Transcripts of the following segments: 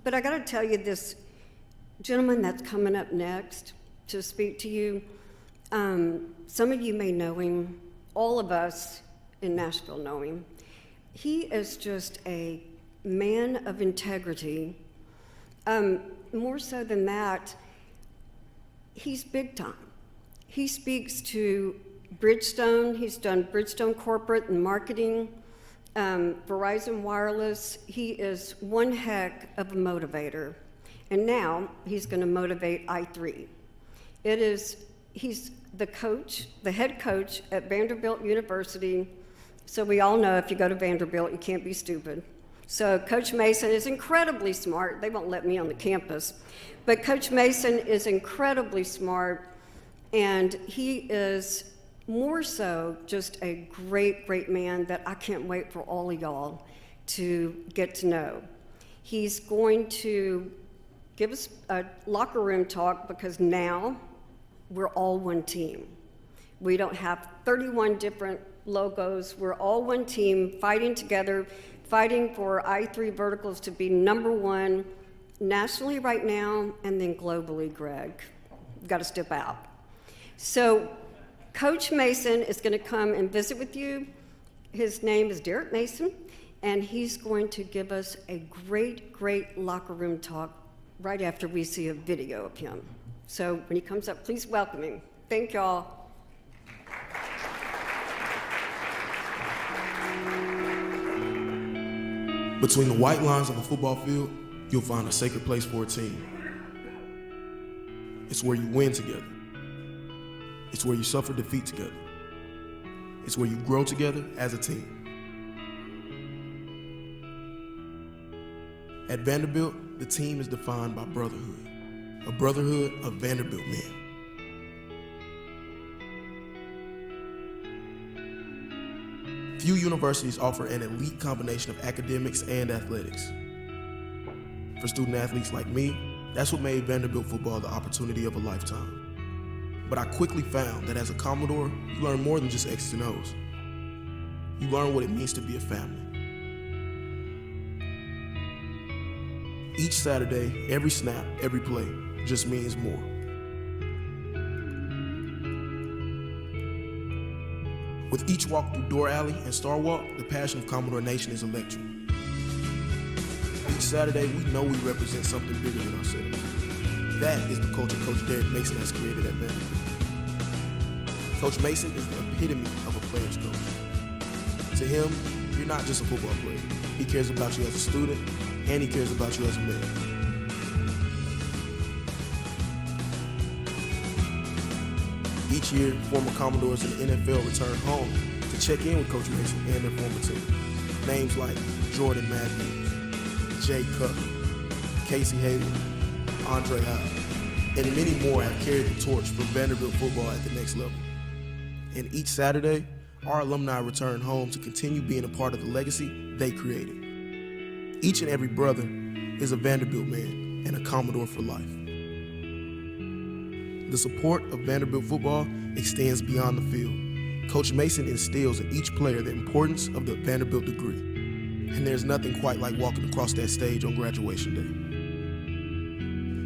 But I got to tell you, this gentleman that's coming up next to speak to you, some of you may know him, all of us in Nashville know him. He is just a man of integrity. More so than that, he's big time. He speaks to Bridgestone. He's done Bridgestone corporate and marketing, Verizon Wireless. He is one heck of a motivator. And now he's going to motivate I3. He's the coach, the head coach at Vanderbilt University. So we all know if you go to Vanderbilt, you can't be stupid. So Coach Mason is incredibly smart. They won't let me on the campus. But Coach Mason is incredibly smart, and he is more so just a great, great man that I can't wait for all of y'all to get to know. He's going to give us a locker room talk because now we're all one team. We don't have 31 different logos. We're all one team fighting together, fighting for I3 Verticals to be #1 nationally right now and then globally, Greg. We've got to step out. So Coach Mason is going to come and visit with you. His name is Derek Mason, and he's going to give us a great, great locker room talk right after we see a video of him. So when he comes up, please welcome him. Thank y'all. Between the white lines of a football field, you'll find a sacred place for a team. It's where you win together. It's where you suffer defeat together. It's where you grow together as a team. At Vanderbilt, the team is defined by brotherhood, a brotherhood of Vanderbilt men. Few universities offer an elite combination of academics and athletics. For student athletes like me, that's what made Vanderbilt football the opportunity of a lifetime. But I quickly found that as a Commodore, you learn more than just X's and O's. You learn what it means to be a family. Each Saturday, every snap, every play just means more. With each walk through Door Alley and Star Walk, the passion of Commodore Nation is electric. Each Saturday, we know we represent something bigger than ourselves. That is the culture Coach Derek Mason has created at Vanderbilt. Coach Mason is the epitome of a player's coach. To him, you're not just a football player. He cares about you as a student, and he cares about you as a man. Each year, former Commodores in the NFL return home to check in with Coach Mason and their former team. Names like Jordan Matthews, Jay Cutler, Casey Hayward, Andre Howe, and many more have carried the torch for Vanderbilt football at the next level. And each Saturday, our alumni return home to continue being a part of the legacy they created. Each and every brother is a Vanderbilt man and a Commodore for life. The support of Vanderbilt football extends beyond the field. Coach Mason instills in each player the importance of the Vanderbilt degree. And there's nothing quite like walking across that stage on graduation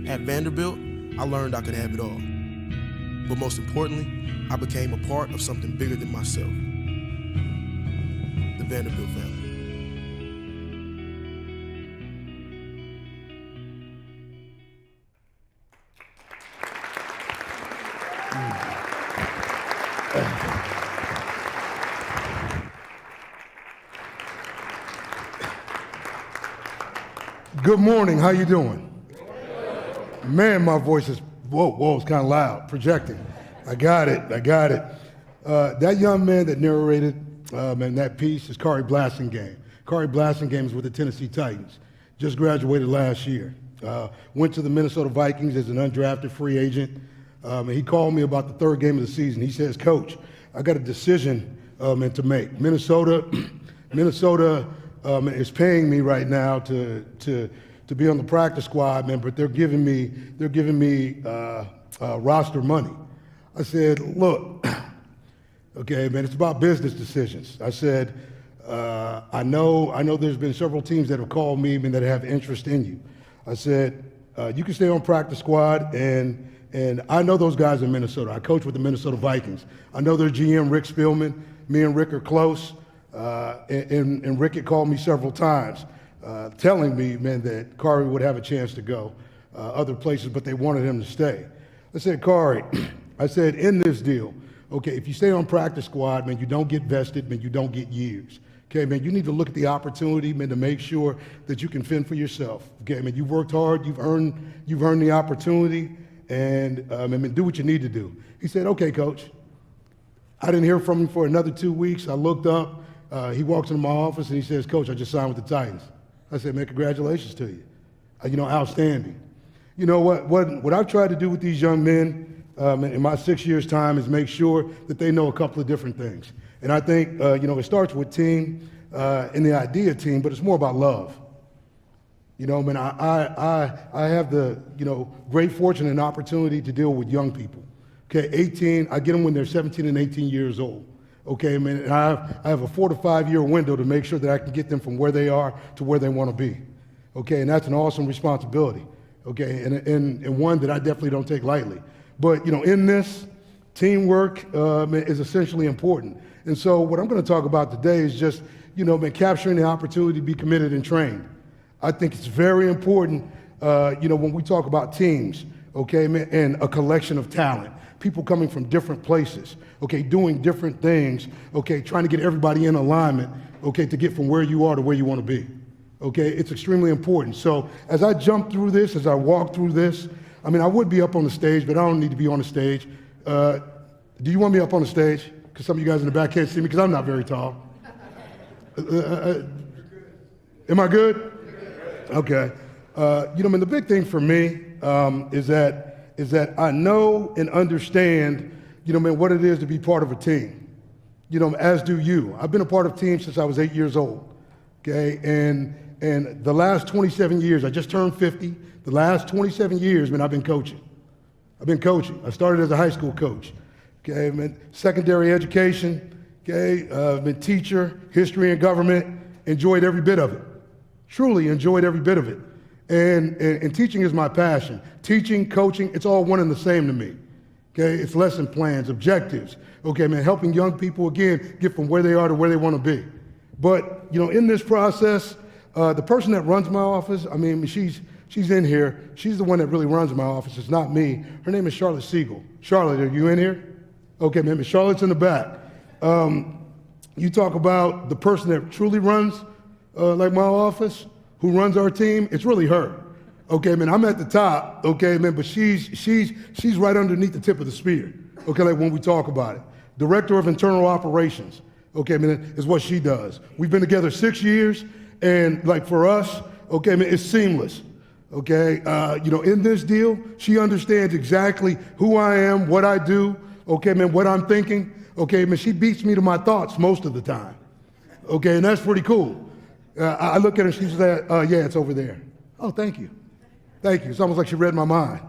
day. At Vanderbilt, I learned I could have it all. But most importantly, I became a part of something bigger than myself. The Vanderbilt family. Good morning, how you doing? Man, my voice is, it's kind of loud, projecting. I got it. That young man that narrated in that piece is Kari Blasingame. Kari Blasingame is with the Tennessee Titans. Just graduated last year. Went to the Minnesota Vikings as an undrafted free agent. And he called me about the third game of the season. He says, Coach, I got a decision to make. Minnesota is paying me right now to be on the practice squad, man, but they're giving me roster money. I said, look, okay, man, it's about business decisions. I said, I know there's been several teams that have called me and that have interest in you. I said, you can stay on practice squad, and I know those guys in Minnesota. I coach with the Minnesota Vikings. I know their GM, Rick Spielman. Me and Rick are close, and Rick had called me several times telling me, man, that Kari would have a chance to go other places, but they wanted him to stay. I said, Kari, I said, in this deal, okay, if you stay on practice squad, man, you don't get vested, man, you don't get years. Okay, man, you need to look at the opportunity, man, to make sure that you can fend for yourself. Okay, man, you've worked hard, you've earned the opportunity, and man, do what you need to do. He said, okay, coach. I didn't hear from him for another 2 weeks. I looked up, he walks into my office and he says, Coach, I just signed with the Titans. I said, man, congratulations to you. Outstanding. You know what I've tried to do with these young men in my 6 years' time is make sure that they know a couple of different things. And I think, it starts with team and the idea of team, but it's more about love. I have the, great fortune and opportunity to deal with young people. Okay, 18, I get them when they're 17 and 18 years old. Okay, man, and I have a 4 to 5 year window to make sure that I can get them from where they are to where they want to be. Okay, and that's an awesome responsibility. Okay, and one that I definitely don't take lightly. But, in this, teamwork is essentially important. And so what I'm going to talk about today is just, capturing the opportunity to be committed and trained. I think it's very important, when we talk about teams, okay, man, and a collection of talent. People coming from different places, okay, doing different things, okay, trying to get everybody in alignment, okay, to get from where you are to where you want to be, okay? It's extremely important. So as I jump through this, as I walk through this, I would be up on the stage, but I don't need to be on the stage. Do you want me up on the stage? Because some of you guys in the back can't see me because I'm not very tall. Am I good? Okay. The big thing for me is that I know and understand, what it is to be part of a team, as do you. I've been a part of teams since I was 8 years old, okay? And the last 27 years, I just turned 50. The last 27 years, man, I've been coaching. I started as a high school coach, okay? Secondary education, okay? Been teacher, history and government, enjoyed every bit of it. Truly enjoyed every bit of it. And teaching is my passion. Teaching, coaching, it's all one and the same to me. Okay, it's lesson plans, objectives. Okay, man, helping young people, again, get from where they are to where they want to be. But, in this process, the person that runs my office, she's in here. She's the one that really runs my office. It's not me. Her name is Charlotte Siegel. Charlotte, are you in here? Okay, man, Charlotte's in the back. You talk about the person that truly runs, like my office, who runs our team, it's really her. Okay, man, I'm at the top, okay, man, but she's right underneath the tip of the spear, okay, like when we talk about it. Director of Internal Operations, okay, man, is what she does. We've been together 6 years, and like for us, okay, man, it's seamless, okay? In this deal, she understands exactly who I am, what I do, okay, man, what I'm thinking, okay, man, she beats me to my thoughts most of the time, okay, and that's pretty cool. I look at her, she said, yeah, it's over there. Oh, thank you. Thank you. It's almost like she read my mind,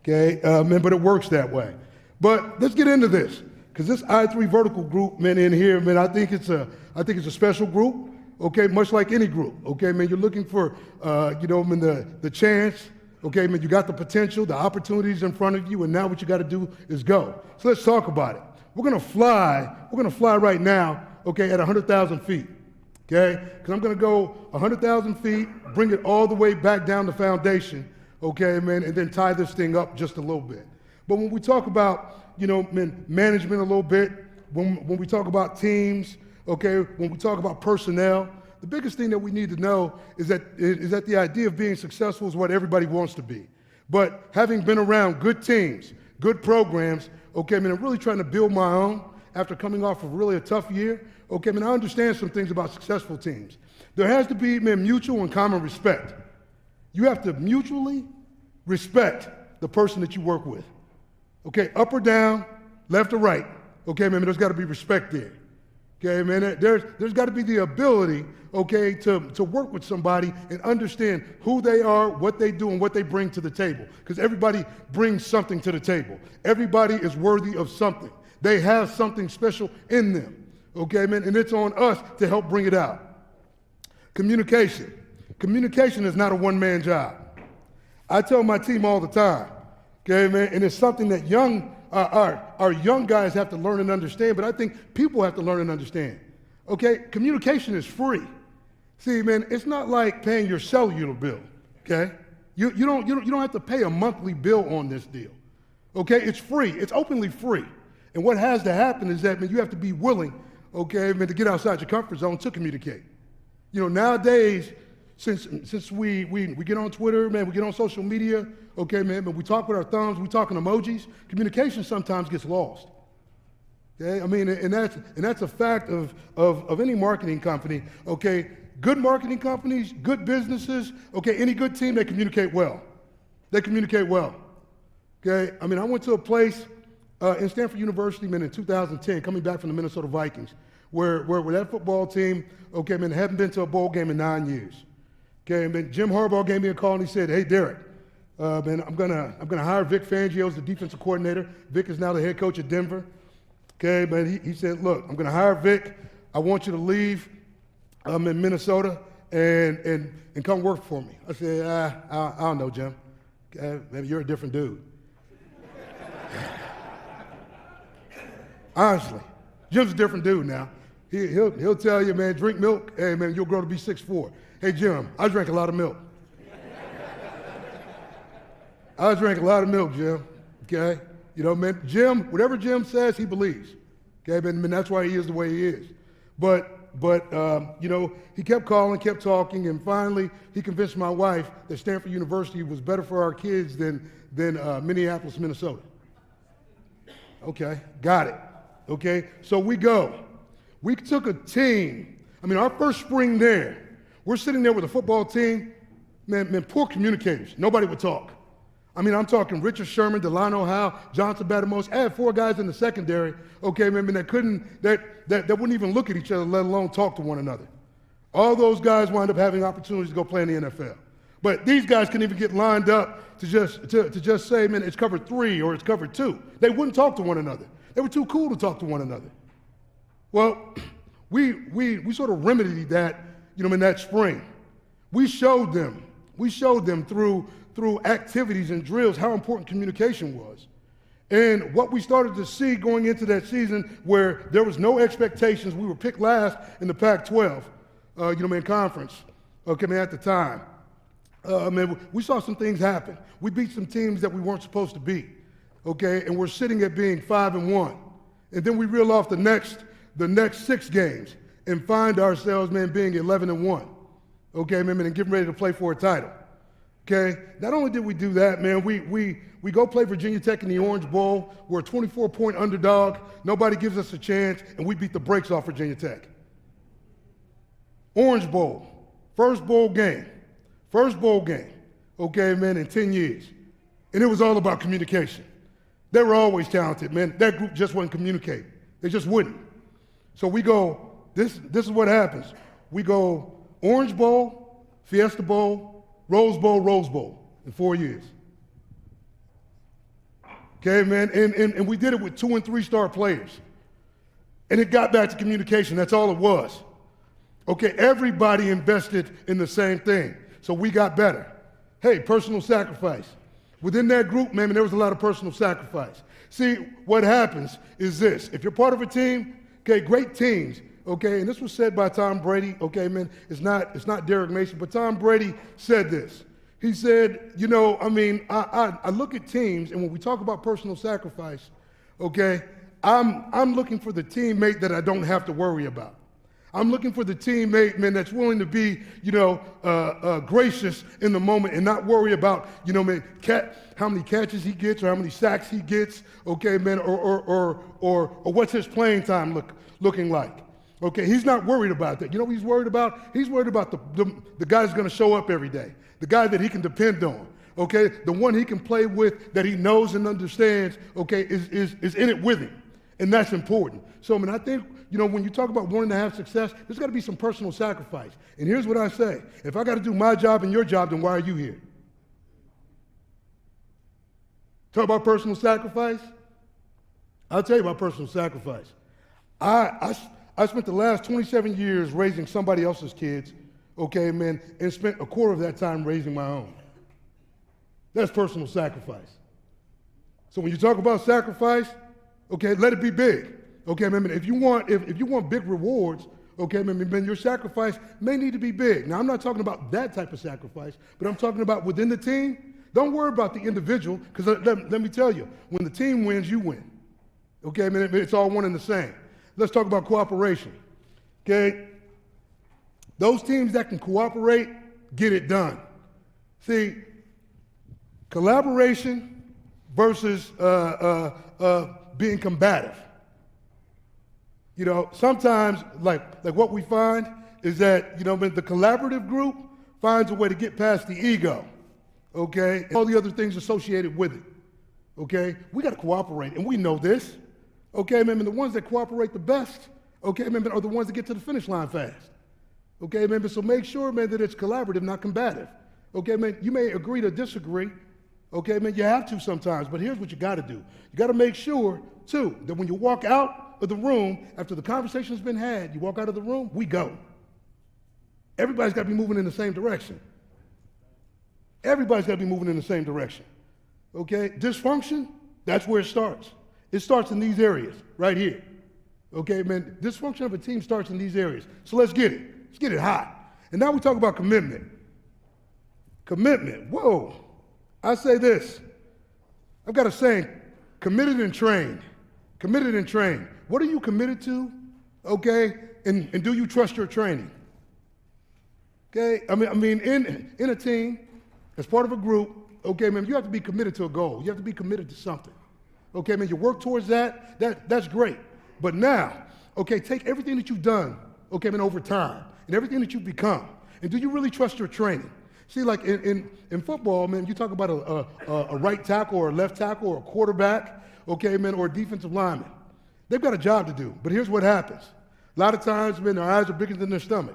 okay? Man, but it works that way. But let's get into this, because this I3 vertical group, man, in here, man, I think it's a special group, okay, much like any group, okay, man, you're looking for, the chance, okay, man, you got the potential, the opportunities in front of you, and now what you got to do is go. So let's talk about it. We're going to fly right now, okay, at 100,000 feet. Okay, because I'm going to go 100,000 feet, bring it all the way back down the foundation, okay, man, and then tie this thing up just a little bit. But when we talk about, management a little bit, when we talk about teams, okay, when we talk about personnel, the biggest thing that we need to know is that the idea of being successful is what everybody wants to be. But having been around good teams, good programs, okay, man, I'm really trying to build my own after coming off of really a tough year. Okay, I understand some things about successful teams. There has to be, mutual and common respect. You have to mutually respect the person that you work with. Okay, up or down, left or right. Okay, there's got to be respect there. Okay, there's got to be the ability, okay, to work with somebody and understand who they are, what they do, and what they bring to the table. Because everybody brings something to the table. Everybody is worthy of something. They have something special in them. Okay, man, and it's on us to help bring it out. Communication. Communication is not a one-man job. I tell my team all the time, okay, man, and it's something that our young guys have to learn and understand, but I think people have to learn and understand. Okay, communication is free. See, man, it's not like paying your cellular bill, okay? You don't have to pay a monthly bill on this deal, okay? It's free. It's openly free. And what has to happen is that, man, you have to be willing, okay, man, to get outside your comfort zone to communicate. You know, nowadays, since we get on Twitter, man, we get on social media, okay, man, but we talk with our thumbs, we talk in emojis, communication sometimes gets lost. Okay, I mean, and that's a fact of any marketing company, okay? Good marketing companies, good businesses, okay, any good team, they communicate well. They communicate well, okay? I mean, I went to a place in Stanford University, man, in 2010, coming back from the Minnesota Vikings, where that football team, okay, man, hadn't been to a bowl game in 9 years. Okay, man, Jim Harbaugh gave me a call and he said, "Hey, Derek, man, I'm gonna hire Vic Fangio as the defensive coordinator. Vic is now the head coach at Denver." Okay, man, he said, "Look, I'm gonna hire Vic. I want you to leave in Minnesota and come work for me." I said, I don't know, Jim. Maybe you're a different dude. Honestly, Jim's a different dude now. He'll tell you, man, drink milk, hey, man, you'll grow to be 6'4". Hey, Jim, I drank a lot of milk. I drank a lot of milk, Jim, okay? You know, man, Jim, whatever Jim says, he believes, okay? And that's why he is the way he is. But you know, he kept calling, kept talking, and finally he convinced my wife that Stanford University was better for our kids than Minneapolis, Minnesota. Okay, got it. Okay, so we go. We took a team. I mean, our first spring there, we're sitting there with a football team. Man, poor communicators. Nobody would talk. I mean, I'm talking Richard Sherman, Delano Howe, Johnson Batamose. I had 4 guys in the secondary, okay, man, that wouldn't even look at each other, let alone talk to one another. All those guys wind up having opportunities to go play in the NFL. But these guys couldn't even get lined up to just say, man, it's cover 3 or it's cover 2. They wouldn't talk to one another. They were too cool to talk to one another. Well, we sort of remedied that, you know, in that spring. We showed them through activities and drills how important communication was. And what we started to see going into that season where there was no expectations, we were picked last in the Pac-12, conference, okay, man, at the time. Man, we saw some things happen. We beat some teams that we weren't supposed to beat, okay, and we're sitting at being 5-1. And then we reel off the next 6 games and find ourselves, man, being 11-1, okay, man, and getting ready to play for a title. Okay, not only did we do that, man, we go play Virginia Tech in the Orange Bowl. We're a 24-point underdog. Nobody gives us a chance, and we beat the brakes off Virginia Tech. Orange Bowl, first bowl game, okay, man, in 10 years. And it was all about communication. They were always talented, man. That group just wouldn't communicate. They just wouldn't. So we go, this is what happens. We go Orange Bowl, Fiesta Bowl, Rose Bowl in 4 years. Okay, man, and we did it with 2- and 3-star players. And it got back to communication, that's all it was. Okay, everybody invested in the same thing, so we got better. Hey, personal sacrifice. Within that group, man, there was a lot of personal sacrifice. See, what happens is this, if you're part of a team, okay, great teams, okay, and this was said by Tom Brady, okay, man, it's not Derek Mason, but Tom Brady said this. He said, you know, I mean, I look at teams, and when we talk about personal sacrifice, okay, I'm looking for the teammate that I don't have to worry about. I'm looking for the teammate, man, that's willing to be, gracious in the moment and not worry about, how many catches he gets or how many sacks he gets, okay, man, or what's his playing time looking like. Okay, he's not worried about that. You know what he's worried about? He's worried about the guy that's going to show up every day, the guy that he can depend on, okay, the one he can play with that he knows and understands, okay, is in it with him, and that's important. So, I mean, I think, when you talk about wanting to have success, there's got to be some personal sacrifice. And here's what I say. If I got to do my job and your job, then why are you here? Talk about personal sacrifice? I'll tell you about personal sacrifice. I spent the last 27 years raising somebody else's kids, okay, man, and spent a quarter of that time raising my own. That's personal sacrifice. So when you talk about sacrifice, okay, let it be big. Okay, man, if you want big rewards, okay, man, your sacrifice may need to be big. Now, I'm not talking about that type of sacrifice, but I'm talking about within the team. Don't worry about the individual, because let me tell you, when the team wins, you win. Okay, man, it's all one and the same. Let's talk about cooperation. Okay, those teams that can cooperate, get it done. See, collaboration versus being combative. You know, sometimes, like what we find is that, you know, the collaborative group finds a way to get past the ego, okay, and all the other things associated with it, okay? We got to cooperate, and we know this, okay, man, and the ones that cooperate the best, okay, man, are the ones that get to the finish line fast, okay, man, so make sure, man, that it's collaborative, not combative, okay, man, you may agree to disagree, okay, man, you have to sometimes, but here's what you got to do. You got to make sure, too, that when you walk out of the room, after the conversation's been had, you walk out of the room, we go. Everybody's got to be moving in the same direction. Everybody's got to be moving in the same direction, okay? Dysfunction, that's where it starts. It starts in these areas, right here, okay, man? Dysfunction of a team starts in these areas. So let's get it. Let's get it hot. And now we talk about commitment. Commitment, whoa. I say this. I've got a saying, committed and trained. Committed and trained. What are you committed to, okay? And do you trust your training? Okay, I mean, in a team, as part of a group, okay, man, you have to be committed to a goal. You have to be committed to something. Okay, man, you work towards that's great. But now, okay, take everything that you've done, okay, man, over time, and everything that you've become, and do you really trust your training? See, like in football, man, you talk about a right tackle or a left tackle or a quarterback, okay, man, or a defensive lineman. They've got a job to do, but here's what happens. A lot of times, man, their eyes are bigger than their stomach,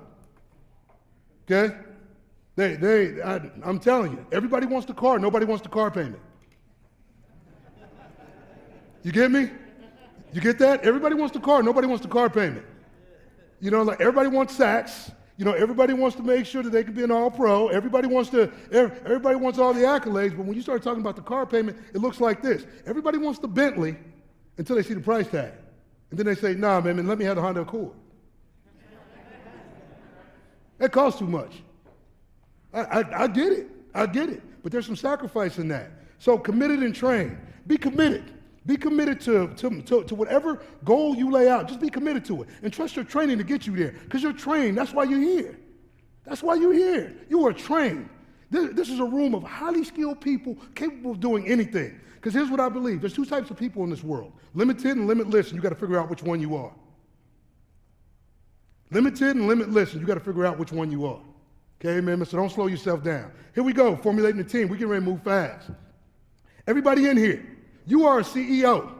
okay? I'm telling you, everybody wants the car, nobody wants the car payment. You get me? You get that? Everybody wants the car, nobody wants the car payment. You know, like everybody wants sacks. You know, everybody wants to make sure that they can be an all-pro. Everybody wants all the accolades, but when you start talking about the car payment, it looks like this. Everybody wants the Bentley until they see the price tag. And then they say, nah, man, let me have the Honda Accord. That costs too much. I get it. I get it. But there's some sacrifice in that. So committed and trained. Be committed. Be committed to whatever goal you lay out. Just be committed to it. And trust your training to get you there. Because you're trained. That's why you're here. That's why you're here. You are trained. This is a room of highly skilled people capable of doing anything. Because here's what I believe. There's two types of people in this world. Limited and limitless, and you got to figure out which one you are. Limited and limitless, and you got to figure out which one you are. Okay, man, so don't slow yourself down. Here we go, formulating the team. We're getting ready to move fast. Everybody in here, you are a CEO.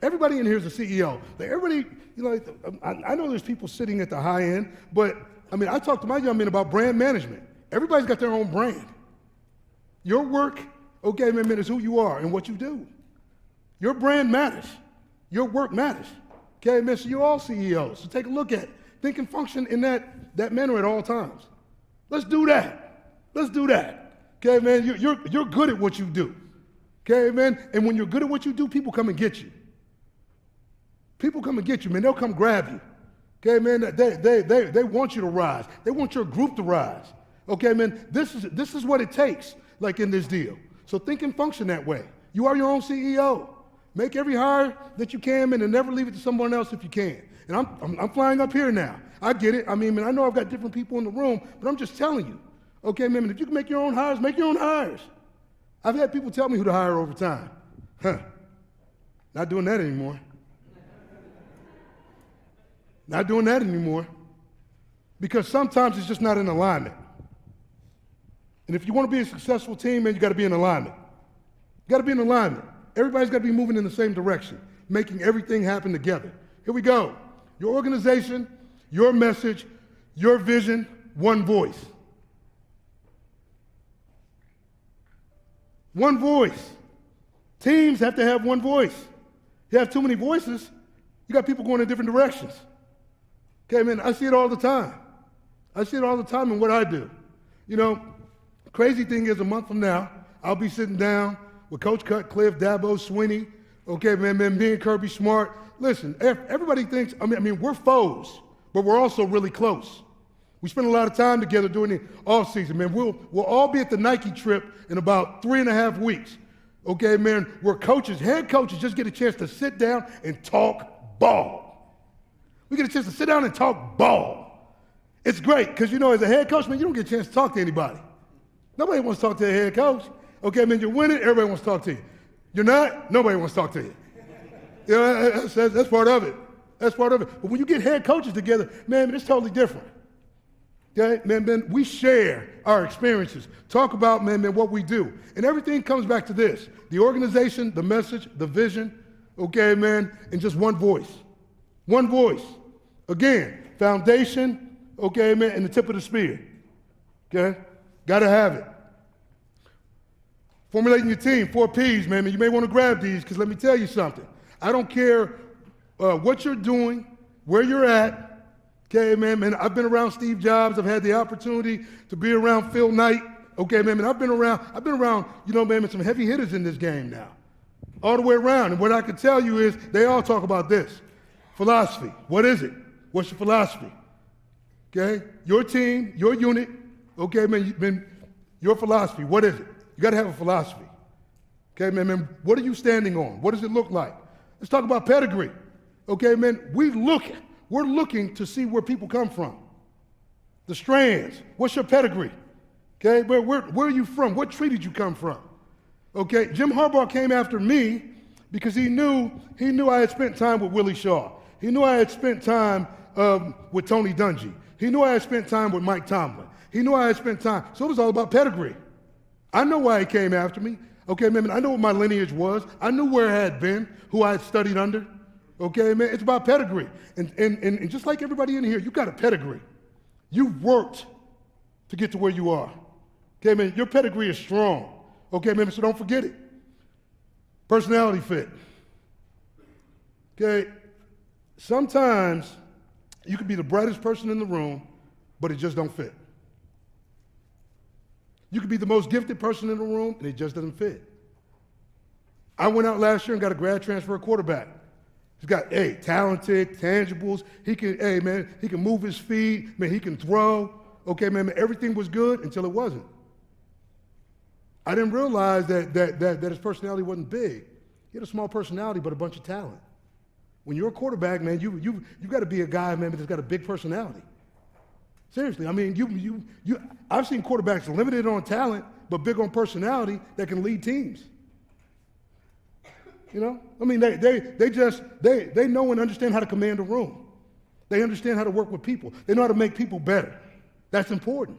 Everybody in here is a CEO. Like everybody, you know, I know there's people sitting at the high end, but I mean, I talk to my young men about brand management. Everybody's got their own brand. Your work, okay, man, is who you are and what you do. Your brand matters. Your work matters. Okay, man, so you're all CEOs. So take a look at it. Think and function in that manner at all times. Let's do that. Let's do that. Okay, man, you're good at what you do. Okay, man, and when you're good at what you do, people come and get you. People come and get you, man. They'll come grab you. Okay, man, they want you to rise. They want your group to rise. Okay, man, this is what it takes, like in this deal. So think and function that way. You are your own CEO. Make every hire that you can, man, and never leave it to someone else if you can. And I'm flying up here now. I get it. I mean, man, I know I've got different people in the room, but I'm just telling you. Okay, man, if you can make your own hires, make your own hires. I've had people tell me who to hire over time. Not doing that anymore. Not doing that anymore. Because sometimes it's just not in alignment. And if you want to be a successful team, man, you got to be in alignment. You got to be in alignment. Everybody's got to be moving in the same direction, making everything happen together. Here we go. Your organization, your message, your vision, one voice. One voice. Teams have to have one voice. You have too many voices, you got people going in different directions. Okay, man, I see it all the time. I see it all the time in what I do. You know, crazy thing is a month from now, I'll be sitting down with Coach Cutcliffe, Dabo Swinney, okay, man, me and Kirby Smart. Listen, everybody thinks, I mean, we're foes, but we're also really close. We spend a lot of time together during the off season, man. We'll all be at the Nike trip in about 3.5 weeks. Okay, man, where head coaches just get a chance to sit down and talk ball. We get a chance to sit down and talk ball. It's great, because as a head coach, man, you don't get a chance to talk to anybody. Nobody wants to talk to a head coach. Okay, man, you're winning, everybody wants to talk to you. You're not, nobody wants to talk to you. That's part of it. That's part of it. But when you get head coaches together, man, it's totally different. Okay, man, we share our experiences. Talk about, man, what we do. And everything comes back to this: the organization, the message, the vision, okay, man, and just one voice. One voice. Again, foundation, okay, man, and the tip of the spear. Okay? Gotta have it. Formulating your team, 4 Ps, man. You may want to grab these, because let me tell you something. I don't care what you're doing, where you're at. Okay, man, I've been around Steve Jobs. I've had the opportunity to be around Phil Knight. Okay, man, I've been around, some heavy hitters in this game now, all the way around. And what I can tell you is they all talk about this. Philosophy. What is it? What's your philosophy? Okay? Your team, your unit, okay, man, your philosophy. What is it? You got to have a philosophy. Okay, man, what are you standing on? What does it look like? Let's talk about pedigree. Okay, man, we're looking to see where people come from. The strands. What's your pedigree? Okay, where are you from? What tree did you come from? Okay, Jim Harbaugh came after me because he knew I had spent time with Willie Shaw. He knew I had spent time with Tony Dungy. He knew I had spent time with Mike Tomlin. He knew I had spent time. So it was all about pedigree. I know why he came after me. Okay, man, I know what my lineage was. I knew where I had been, who I had studied under. Okay, man, it's about pedigree. And just like everybody in here, you got a pedigree. You've worked to get to where you are. Okay, man, your pedigree is strong. Okay, man, so don't forget it. Personality fit. Okay, sometimes you could be the brightest person in the room, but it just don't fit. You could be the most gifted person in the room, and it just doesn't fit. I went out last year and got a grad transfer quarterback. He's got, talented, tangibles. He can move his feet. Man, he can throw. Okay, man, everything was good until it wasn't. I didn't realize that his personality wasn't big. He had a small personality, but a bunch of talent. When you're a quarterback, man, you got to be a guy, man, that's got a big personality. Seriously, I mean, I've seen quarterbacks limited on talent, but big on personality that can lead teams. I mean, they know and understand how to command a room. They understand how to work with people. They know how to make people better. That's important.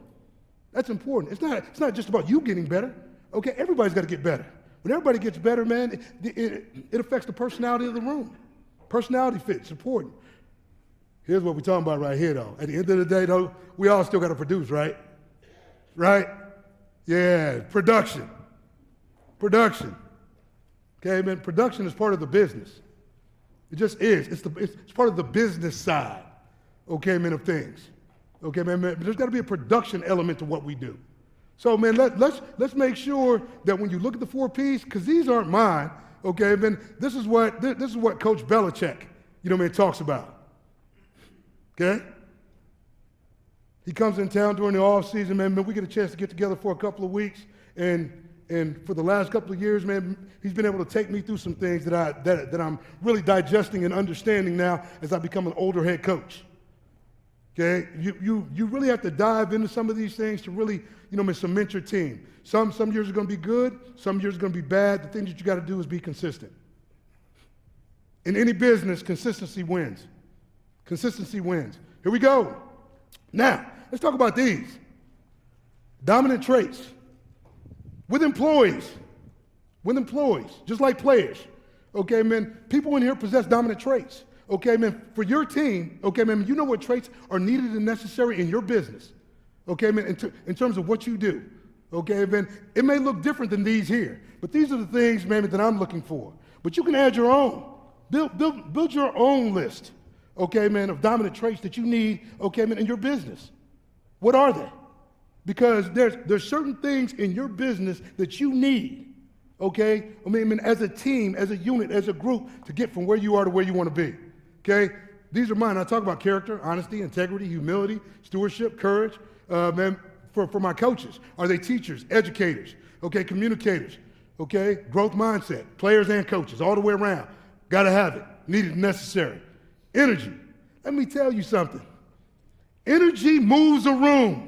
That's important. It's not just about you getting better. Okay, everybody's got to get better. When everybody gets better, man, it affects the personality of the room. Personality fit, it's important. Here's what we're talking about right here, though. At the end of the day, though, we all still got to produce, right? Right? Yeah, production. Production. Okay, man, production is part of the business. It just is. It's part of the business side, okay, man, of things. Okay, man, there's got to be a production element to what we do. So, man, let's make sure that when you look at the 4 Ps, because these aren't mine, okay, man, this is what Coach Belichick, talks about. Okay? He comes in town during the off season, man, we get a chance to get together for a couple of weeks, and for the last couple of years, man, he's been able to take me through some things that I'm really digesting and understanding now as I become an older head coach. Okay, you really have to dive into some of these things to really, cement your team. Some years are going to be good, some years are going to be bad. The thing that you got to do is be consistent. In any business, consistency wins. Consistency wins. Here we go. Now, let's talk about these. Dominant traits. With employees, just like players. Okay, man, people in here possess dominant traits. Okay, man, for your team, okay, man, you know what traits are needed and necessary in your business. Okay, man, in terms of what you do. Okay, man, it may look different than these here, but these are the things, man, that I'm looking for. But you can add your own. Build your own list, okay, man, of dominant traits that you need, okay, man, in your business. What are they? because there's certain things in your business that you need, okay? I mean, as a team, as a unit, as a group, to get from where you are to where you want to be, okay? These are mine. I talk about character, honesty, integrity, humility, stewardship, courage. Man, for my coaches, are they teachers, educators, okay, communicators, okay, growth mindset, players and coaches, all the way around. Got to have it, needed and necessary. Energy. Let me tell you something. Energy moves a room.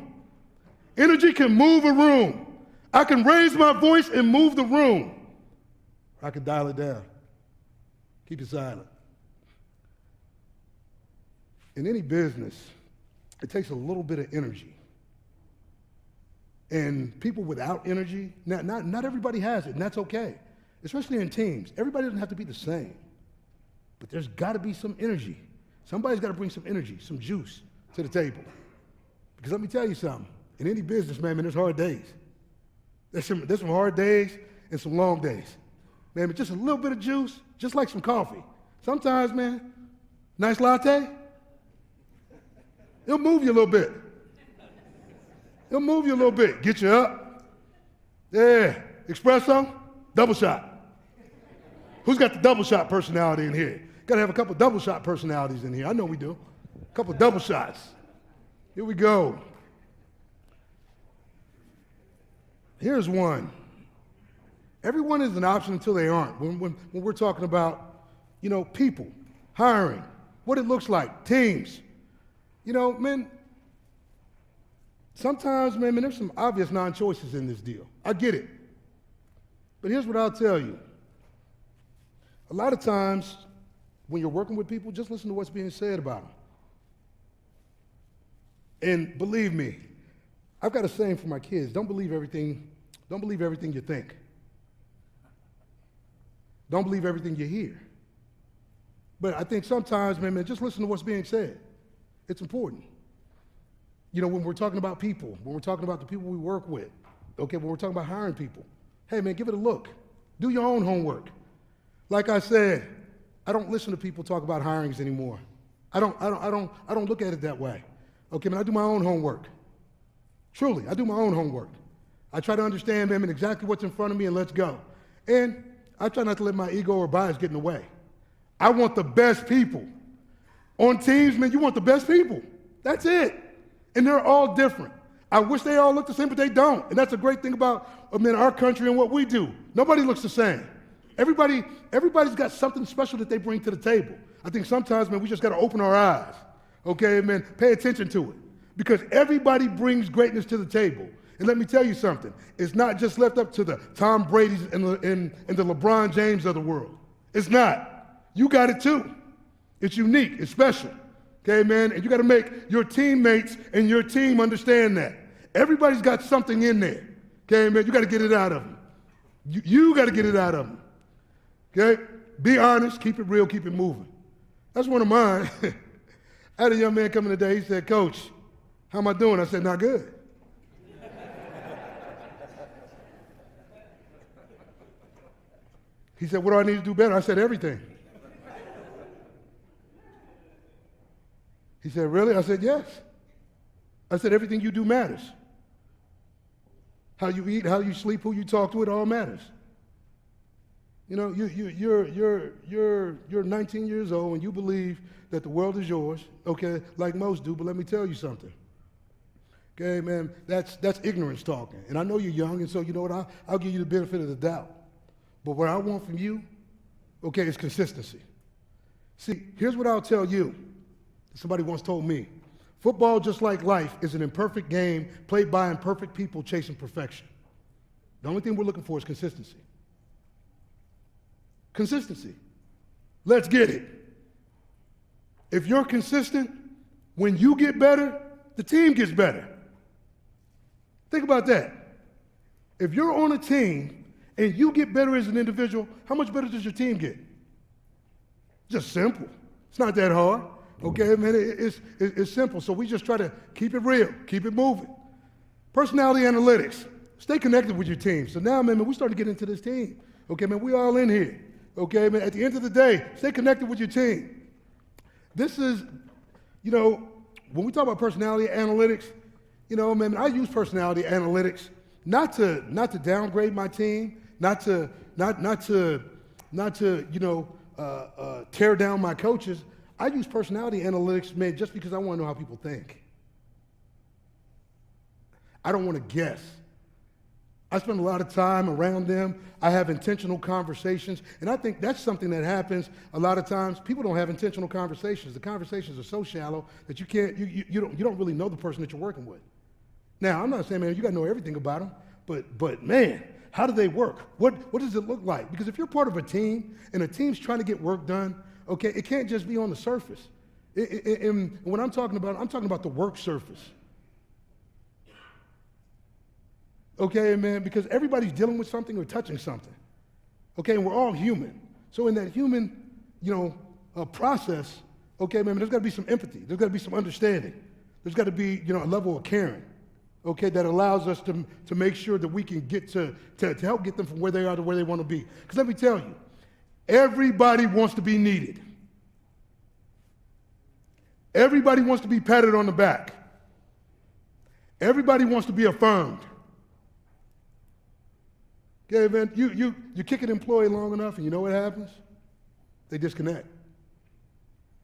Energy can move a room. I can raise my voice and move the room. I can dial it down. Keep it silent. In any business, it takes a little bit of energy. And people without energy, not everybody has it, and that's okay. Especially in teams. Everybody doesn't have to be the same. But there's got to be some energy. Somebody's got to bring some energy, some juice to the table. Because let me tell you something. In any business, man, there's hard days. There's some hard days and some long days. Man, but just a little bit of juice, just like some coffee. Sometimes, man, nice latte, it'll move you a little bit. It'll move you a little bit, get you up. Yeah, espresso, double shot. Who's got the double shot personality in here? Got to have a couple double shot personalities in here. I know we do. A couple double shots. Here we go. Here's one. Everyone is an option until they aren't. When we're talking about, people, hiring, what it looks like, teams. Man, sometimes, man, there's some obvious non-choices in this deal. I get it. But here's what I'll tell you. A lot of times, when you're working with people, just listen to what's being said about them. And believe me, I've got a saying for my kids: don't believe everything you think. Don't believe everything you hear. But I think sometimes, man, just listen to what's being said. It's important. When we're talking about people, when we're talking about the people we work with, okay, when we're talking about hiring people, hey, man, give it a look. Do your own homework. Like I said, I don't listen to people talk about hirings anymore. I don't look at it that way. Okay, man, I do my own homework. Truly, I do my own homework. I try to understand, man, exactly what's in front of me, and let's go. And I try not to let my ego or bias get in the way. I want the best people. On teams, man, you want the best people. That's it. And they're all different. I wish they all looked the same, but they don't. And that's a great thing about our country and what we do. Nobody looks the same. Everybody's got something special that they bring to the table. I think sometimes, man, we just got to open our eyes. Okay, man, pay attention to it. Because everybody brings greatness to the table. And let me tell you something. It's not just left up to the Tom Brady's and the LeBron James of the world. It's not. You got it too. It's unique. It's special. Okay, man? And you got to make your teammates and your team understand that. Everybody's got something in there. Okay, man? You got to get it out of them. You got to get it out of them. Okay? Be honest. Keep it real. Keep it moving. That's one of mine. I had a young man come in today. He said, "Coach, how am I doing?" I said, "Not good." He said, "What do I need to do better?" I said, "Everything." He said, "Really?" I said, "Yes." I said, "Everything you do matters. How you eat, how you sleep, who you talk to, it all matters. You're 19 years old and you believe that the world is yours, okay, like most do, but let me tell you something. Okay, man, that's ignorance talking. And I know you're young, and so you know what, I'll give you the benefit of the doubt. But what I want from you, okay, is consistency. See, here's what I'll tell you. Somebody once told me, football, just like life, is an imperfect game played by imperfect people chasing perfection. The only thing we're looking for is consistency. Consistency. Let's get it. If you're consistent, when you get better, the team gets better. Think about that. If you're on a team and you get better as an individual, how much better does your team get? Just simple. It's not that hard. Okay, man, it's simple. So we just try to keep it real, keep it moving. Personality analytics. Stay connected with your team. So now, man, we start to get into this team. Okay, man, we all in here. Okay, man, at the end of the day, stay connected with your team. This is, when we talk about personality analytics, You know, man, I use personality analytics not to downgrade my team, not to tear down my coaches. I use personality analytics, man, just because I want to know how people think. I don't want to guess. I spend a lot of time around them. I have intentional conversations, and I think that's something that happens a lot of times. People don't have intentional conversations. The conversations are so shallow that you don't really know the person that you're working with. Now, I'm not saying, man, you got to know everything about them, but man, how do they work? What does it look like? Because if you're part of a team and a team's trying to get work done, okay, it can't just be on the surface. And when I'm talking about the work surface. Okay, man, because everybody's dealing with something or touching something. Okay, and we're all human. So in that human, process, okay, man, there's got to be some empathy. There's got to be some understanding. There's got to be, a level of caring, okay, that allows us to make sure that we can get to help get them from where they are to where they want to be. Because let me tell you, everybody wants to be needed. Everybody wants to be patted on the back. Everybody wants to be affirmed. Okay, man, you kick an employee long enough, and you know what happens? They disconnect.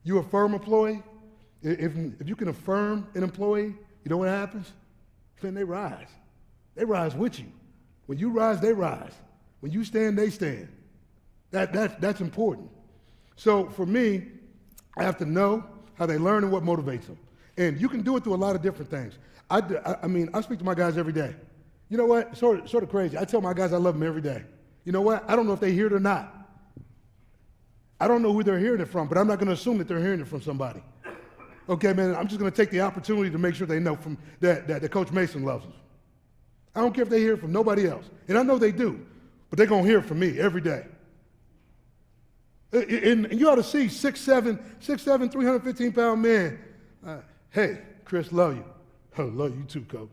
You affirm an employee. If you can affirm an employee, you know what happens? Then they rise. They rise with you. When you rise, they rise. When you stand, they stand. That's important. So for me, I have to know how they learn and what motivates them. And you can do it through a lot of different things. I speak to my guys every day. You know what? Sort of crazy. I tell my guys I love them every day. You know what? I don't know if they hear it or not. I don't know who they're hearing it from, but I'm not going to assume that they're hearing it from somebody. Okay, man, I'm just going to take the opportunity to make sure they know that Coach Mason loves them. I don't care if they hear it from nobody else. And I know they do, but they're going to hear it from me every day. And you ought to see 6'7", 315-pound man. Hey, Chris, love you. Oh, love you too, Coach.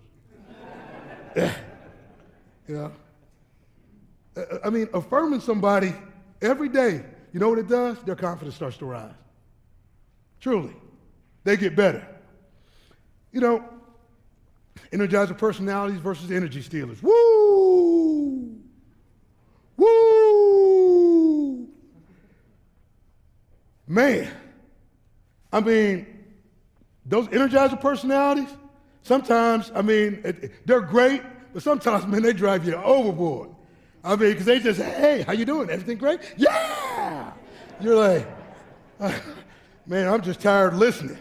Affirming somebody every day, you know what it does? Their confidence starts to rise. Truly. They get better. Energizer personalities versus energy stealers. Woo! Woo! Man, those energizer personalities, sometimes, they're great, but sometimes, man, they drive you overboard. Because they just say, hey, how you doing? Everything great? Yeah! You're like, man, I'm just tired listening.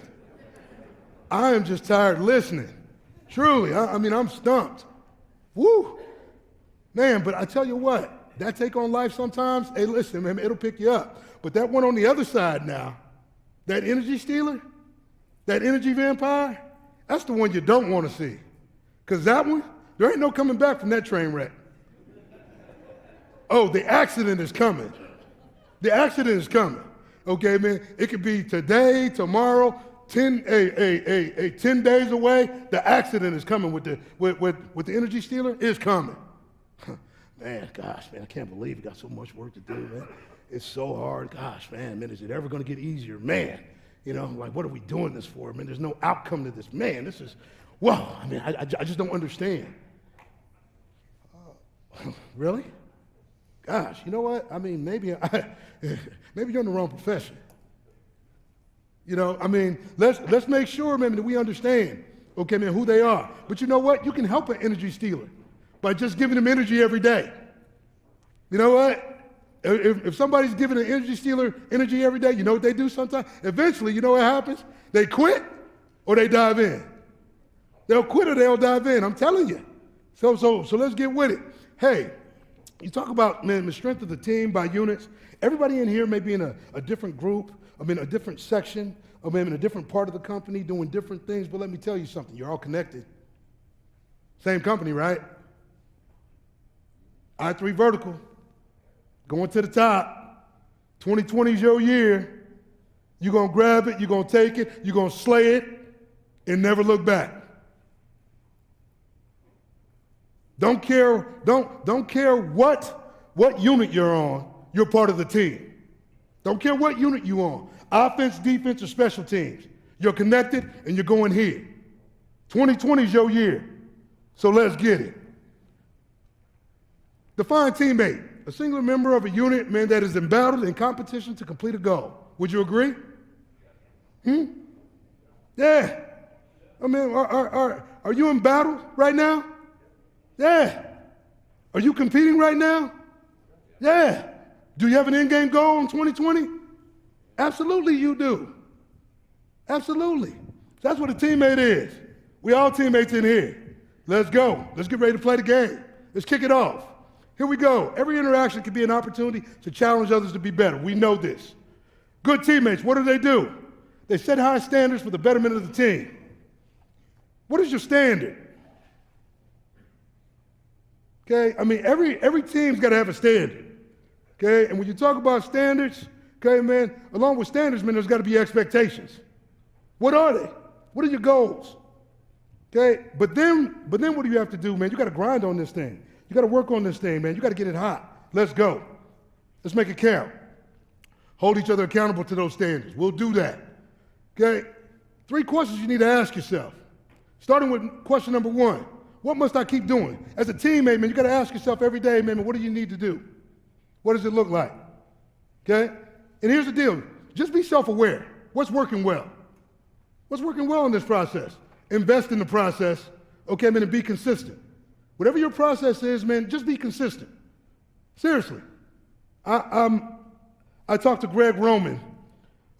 I am just tired listening. Truly, I'm stumped. Woo! Man, but I tell you what, that take on life sometimes, hey, listen, man, it'll pick you up. But that one on the other side now, that energy stealer, that energy vampire, that's the one you don't want to see. Because that one, there ain't no coming back from that train wreck. Oh, the accident is coming. The accident is coming. Okay, man, it could be today, tomorrow, 10 days away. The accident is coming with the energy stealer. It's coming. Man, gosh, man, I can't believe we got so much work to do, man. It's so hard. Gosh, man, is it ever going to get easier? Man, what are we doing this for? Man, there's no outcome to this. Man, this is, wow, I just don't understand. Really? Gosh, you know what? Maybe you're in the wrong profession. Let's make sure, man, that we understand, okay, man, who they are. But you know what? You can help an energy stealer by just giving them energy every day. You know what? If somebody's giving an energy stealer energy every day, you know what they do sometimes? Eventually, you know what happens? They quit or they dive in. They'll quit or they'll dive in, I'm telling you. So let's get with it. Hey, you talk about, man, the strength of the team by units. Everybody in here may be in a different group, a different section, in a different part of the company doing different things, but let me tell you something, you're all connected. Same company, right? I3 Vertical, going to the top. 2020 is your year. You're going to grab it, you're going to take it, you're going to slay it, and never look back. Don't care what unit you're on, you're part of the team. Don't care what unit you're on. Offense, defense, or special teams. You're connected and you're going here. 2020 is your year, so let's get it. Define teammate, a singular member of a unit, man, that is embattled in competition to complete a goal. Would you agree? Yeah. I mean, are you in battle right now? Yeah. Are you competing right now? Yeah. Do you have an end-game goal in 2020? Absolutely you do. Absolutely. That's what a teammate is. We all teammates in here. Let's go. Let's get ready to play the game. Let's kick it off. Here we go. Every interaction can be an opportunity to challenge others to be better. We know this. Good teammates, what do? They set high standards for the betterment of the team. What is your standard? Okay, I mean, every team's got to have a standard. Okay, and when you talk about standards, okay, man, along with standards, man, there's got to be expectations. What are they? What are your goals? Okay, but then what do you have to do, man? You got to grind on this thing. You got to work on this thing, man. You got to get it hot. Let's go. Let's make it count. Hold each other accountable to those standards. We'll do that. Okay? 3 questions you need to ask yourself. Starting with question number 1. What must I keep doing? As a teammate, man, you got to ask yourself every day, man, what do you need to do? What does it look like? Okay? And here's the deal. Just be self-aware. What's working well? What's working well in this process? Invest in the process, okay, man, and be consistent. Whatever your process is, man, just be consistent. Seriously. I talked to Greg Roman.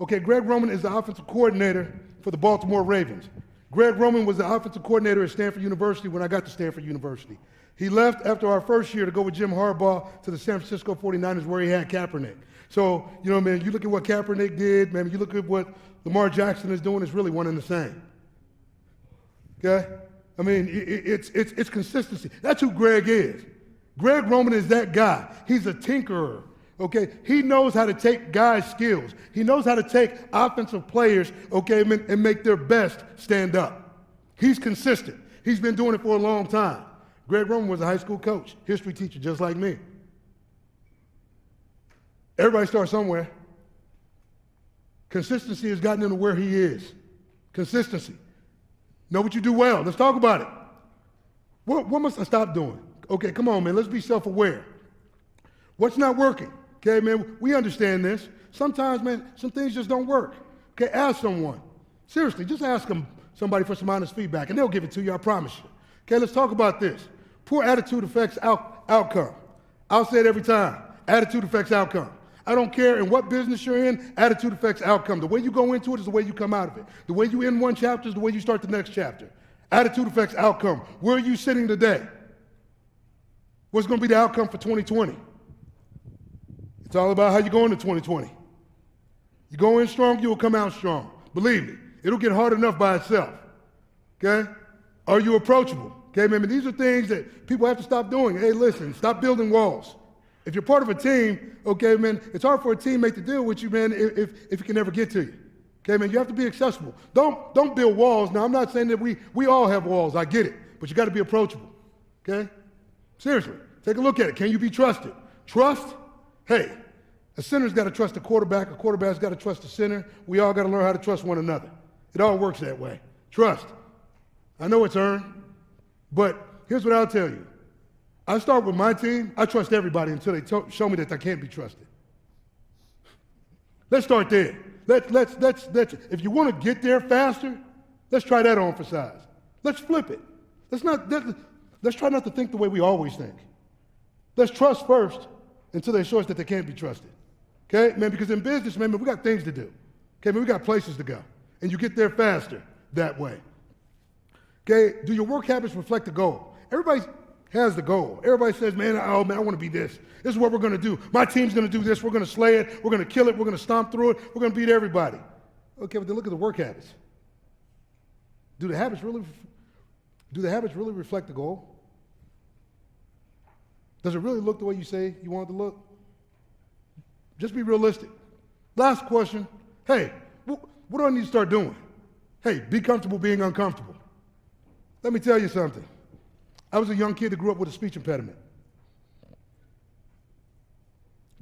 Okay, Greg Roman is the offensive coordinator for the Baltimore Ravens. Greg Roman was the offensive coordinator at Stanford University when I got to Stanford University. He left after our first year to go with Jim Harbaugh to the San Francisco 49ers where he had Kaepernick. So, you know, man, you look at what Kaepernick did, man, you look at what Lamar Jackson is doing, it's really one and the same. Okay? I mean, it's consistency. That's who Greg is. Greg Roman is that guy. He's a tinkerer. Okay, he knows how to take guys' skills. He knows how to take offensive players, okay, and make their best stand up. He's consistent. He's been doing it for a long time. Greg Roman was a high school coach, history teacher, just like me. Everybody starts somewhere. Consistency has gotten him to where he is. Consistency. Know what you do well. Let's talk about it. What must I stop doing? Okay, come on, man. Let's be self-aware. What's not working? Okay, man, we understand this. Sometimes, man, some things just don't work. Okay, ask someone. Seriously, just ask somebody for some honest feedback, and they'll give it to you, I promise you. Okay, let's talk about this. Poor attitude affects outcome. I'll say it every time. Attitude affects outcome. I don't care in what business you're in, attitude affects outcome. The way you go into it is the way you come out of it. The way you end one chapter is the way you start the next chapter. Attitude affects outcome. Where are you sitting today? What's going to be the outcome for 2020? It's all about how you go into 2020. You go in strong, you will come out strong. Believe me, it'll get hard enough by itself. Okay? Are you approachable? Okay, man, these are things that people have to stop doing. Hey, listen, stop building walls. If you're part of a team, okay, man, it's hard for a teammate to deal with you, man, if he can never get to you. Okay, man, you have to be accessible. Don't build walls. Now, I'm not saying that we all have walls. I get it. But you got to be approachable. Okay? Seriously, take a look at it. Can you be trusted? Trust? Hey, a center's got to trust a quarterback's got to trust a center. We all got to learn how to trust one another. It all works that way. Trust. I know it's earned, but here's what I'll tell you. I start with my team. I trust everybody until they show me that they can't be trusted. Let's start there. Let's if you want to get there faster, let's try that on for size. Let's flip it. Let's try not to think the way we always think. Let's trust first until they show us that they can't be trusted. Okay, man, because in business, man, we got things to do. Okay, man, we got places to go. And you get there faster that way. Okay, do your work habits reflect the goal? Everybody has the goal. Everybody says, man, I want to be this. This is what we're going to do. My team's going to do this. We're going to slay it. We're going to kill it. We're going to stomp through it. We're going to beat everybody. Okay, but then look at the work habits. Do the habits really reflect the goal? Does it really look the way you say you want it to look? Just be realistic. Last question. Hey, what do I need to start doing? Hey, be comfortable being uncomfortable. Let me tell you something. I was a young kid that grew up with a speech impediment.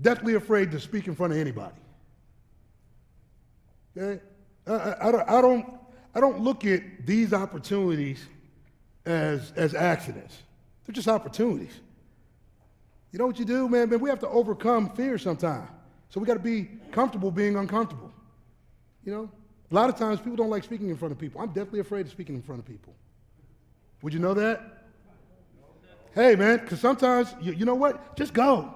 Deathly afraid to speak in front of anybody. Okay? look at these opportunities as accidents. They're just opportunities. You know what you do, man? We have to overcome fear sometimes. So we got to be comfortable being uncomfortable. You know, a lot of times people don't like speaking in front of people. I'm definitely afraid of speaking in front of people. Would you know that? Hey, man, because sometimes, you know what? Just go.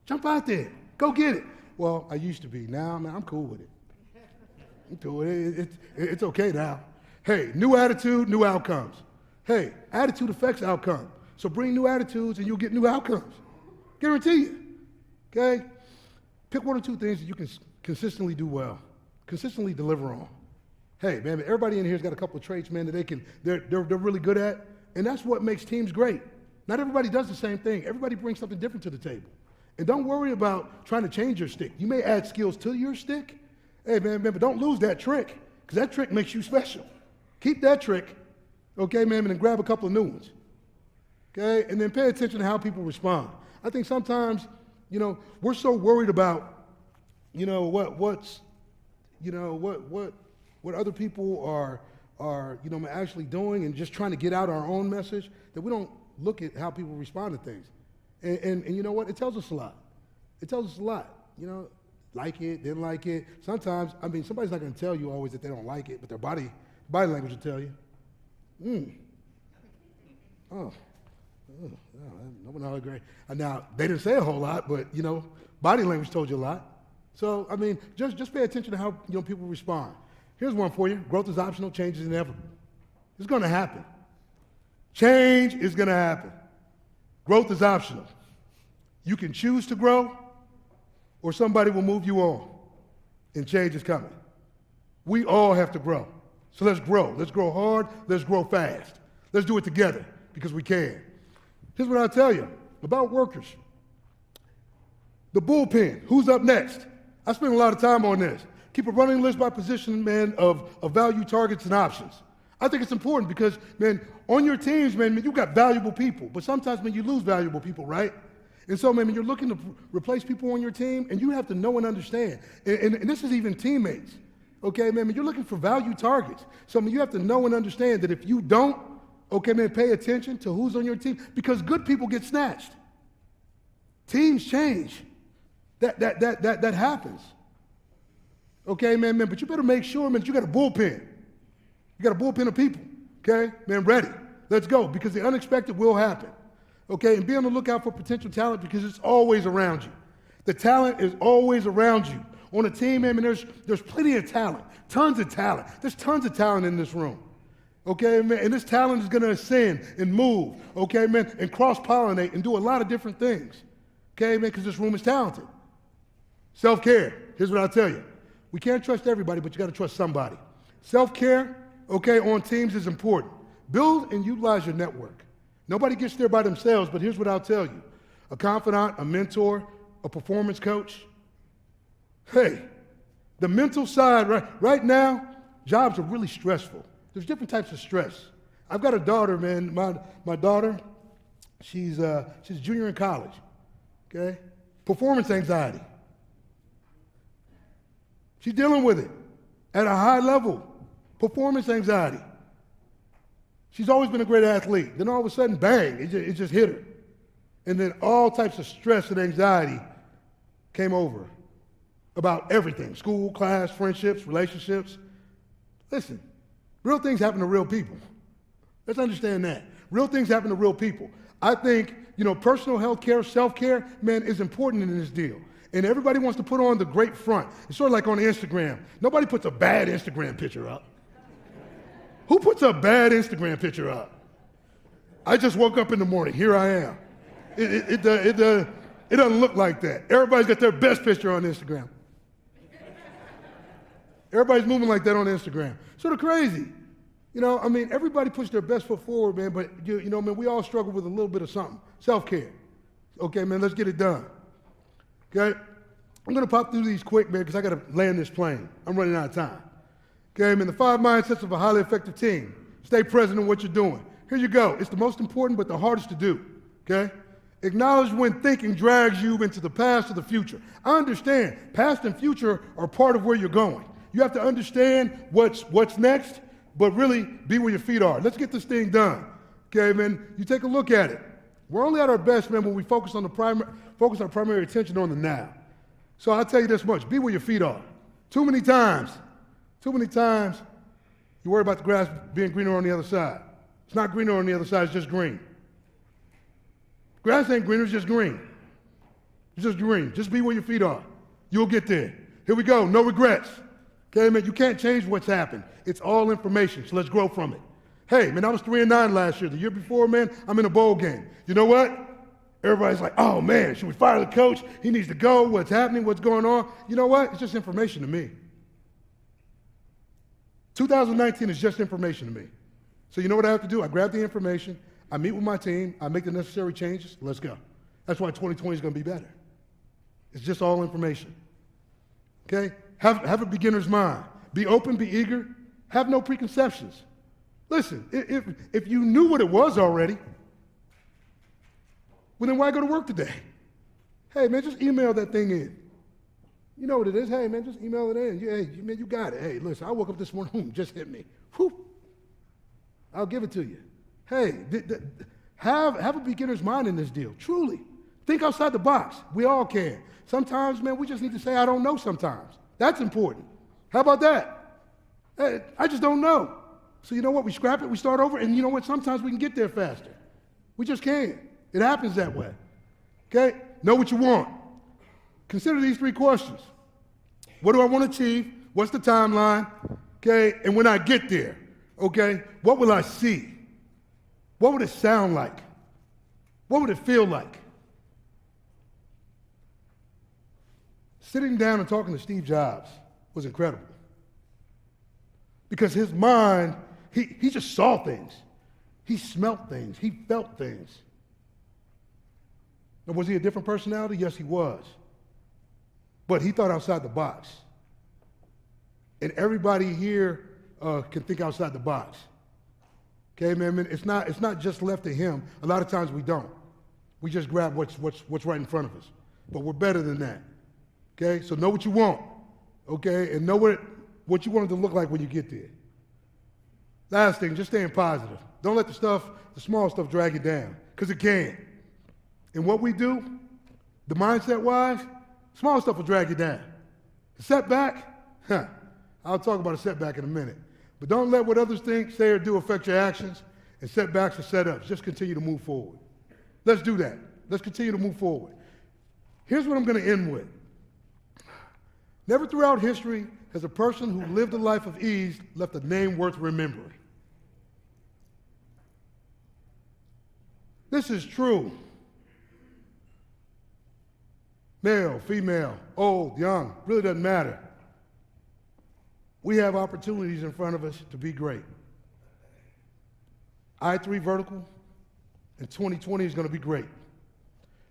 Jump out there. Go get it. Well, I used to be. Now, man, I'm cool with it. I'm cool with it. It's okay now. Hey, new attitude, new outcomes. Hey, attitude affects outcome. So bring new attitudes and you'll get new outcomes. Guarantee you. Okay? Pick one or two things that you can consistently do well. Consistently deliver on. Hey, man, everybody in here has got a couple of traits, man, that they're really good at, and that's what makes teams great. Not everybody does the same thing. Everybody brings something different to the table. And don't worry about trying to change your stick. You may add skills to your stick. Hey, man, but don't lose that trick, because that trick makes you special. Keep that trick, okay, man, and then grab a couple of new ones. Okay? And then pay attention to how people respond. I think sometimes, you know, we're so worried about, you know, what other people are, you know, actually doing and just trying to get out our own message, that we don't look at how people respond to things. And you know what? It tells us a lot. It tells us a lot. You know, like it, didn't like it. Sometimes, I mean, somebody's not going to tell you always that they don't like it, but their body language will tell you. No one will agree. Now, they didn't say a whole lot, but, you know, body language told you a lot. So, I mean, just pay attention to how, you know, people respond. Here's one for you. Growth is optional, change is inevitable. It's going to happen. Change is going to happen. Growth is optional. You can choose to grow, or somebody will move you on, and change is coming. We all have to grow. So let's grow. Let's grow hard. Let's grow fast. Let's do it together, because we can. Here's what I'll tell you about workers. The bullpen, who's up next? I spend a lot of time on this. Keep a running list by position, man, of value targets and options. I think it's important because, man, on your teams, man, you've got valuable people, but sometimes, man, you lose valuable people, right? And so, man, you're looking to replace people on your team, and you have to know and understand. And this is even teammates, okay, man, you're looking for value targets. So, man, you have to know and understand that if you don't, okay, man, pay attention to who's on your team, because good people get snatched. Teams change. That happens. Okay, man, but you better make sure, man, that you got a bullpen. You got a bullpen of people, okay? Man, ready. Let's go, because the unexpected will happen. Okay, and be on the lookout for potential talent, because it's always around you. The talent is always around you. On a team, man, there's plenty of talent, tons of talent. There's tons of talent in this room. Okay, man, and this talent is going to ascend and move, okay, man, and cross-pollinate and do a lot of different things. Okay, man, because this room is talented. Self-care, here's what I'll tell you. We can't trust everybody, but you got to trust somebody. Self-care, okay, on teams is important. Build and utilize your network. Nobody gets there by themselves, but here's what I'll tell you. A confidant, a mentor, a performance coach. Hey, the mental side, right now, jobs are really stressful. There's different types of stress. I've got a daughter, man. My daughter, she's a junior in college, okay? Performance anxiety. She's dealing with it at a high level. Performance anxiety. She's always been a great athlete. Then all of a sudden, bang, it just hit her. And then all types of stress and anxiety came over about everything. School, class, friendships, relationships. Listen, real things happen to real people. Let's understand that. Real things happen to real people. I think, you know, personal health care, self-care, man, is important in this deal. And everybody wants to put on the great front. It's sort of like on Instagram. Nobody puts a bad Instagram picture up. Who puts a bad Instagram picture up? I just woke up in the morning. Here I am. It doesn't look like that. Everybody's got their best picture on Instagram. Everybody's moving like that on Instagram. Sort of crazy. You know, I mean, everybody puts their best foot forward, man, but, you know, man, we all struggle with a little bit of something. Self-care. Okay, man, let's get it done. Okay? I'm going to pop through these quick, man, because I got to land this plane. I'm running out of time. Okay, man, the 5 mindsets of a highly effective team. Stay present in what you're doing. Here you go. It's the most important, but the hardest to do. Okay? Acknowledge when thinking drags you into the past or the future. I understand. Past and future are part of where you're going. You have to understand what's next, but really be where your feet are. Let's get this thing done. Okay, man, you take a look at it. We're only at our best, man, when we focus our primary attention on the now. So I'll tell you this much, be where your feet are. Too many times, you worry about the grass being greener on the other side. It's not greener on the other side, it's just green. Grass ain't greener, it's just green. It's just green. Just be where your feet are. You'll get there. Here we go, no regrets. Okay, man, you can't change what's happened. It's all information, so let's grow from it. Hey, man, I was 3-9 last year. The year before, man, I'm in a bowl game. You know what? Everybody's like, oh, man, should we fire the coach? He needs to go. What's happening? What's going on? You know what? It's just information to me. 2019 is just information to me. So you know what I have to do? I grab the information, I meet with my team, I make the necessary changes, let's go. That's why 2020 is going to be better. It's just all information. Okay? Have a beginner's mind. Be open, be eager, have no preconceptions. Listen, if you knew what it was already, well, then why go to work today? Hey, man, just email that thing in. You know what it is. Hey, man, just email it in. Hey, man, you got it. Hey, listen, I woke up this morning, just hit me. Whew. I'll give it to you. Hey, have a beginner's mind in this deal, truly. Think outside the box. We all can. Sometimes, man, we just need to say, I don't know sometimes. That's important. How about that? Hey, I just don't know. So you know what? We scrap it, we start over, and you know what? Sometimes we can get there faster. We just can. It happens that way. Okay? Know what you want. Consider these 3 questions. What do I want to achieve? What's the timeline? Okay? And when I get there, okay, what will I see? What would it sound like? What would it feel like? Sitting down and talking to Steve Jobs was incredible. Because his mind, he just saw things. He smelt things. He felt things. Now, was he a different personality? Yes, he was. But he thought outside the box. And everybody here can think outside the box. Okay, man, it's not just left to him. A lot of times we don't. We just grab what's right in front of us. But we're better than that. Okay, so know what you want. Okay, and know what you want it to look like when you get there. Last thing, just staying positive. Don't let the small stuff drag you down, because it can. And what we do, the mindset-wise, small stuff will drag you down. The setback, I'll talk about a setback in a minute. But don't let what others think, say, or do affect your actions, and setbacks or setups. Just continue to move forward. Let's do that. Let's continue to move forward. Here's what I'm going to end with. Never throughout history has a person who lived a life of ease left a name worth remembering. This is true. Male, female, old, young, really doesn't matter. We have opportunities in front of us to be great. I3 Vertical in 2020 is going to be great.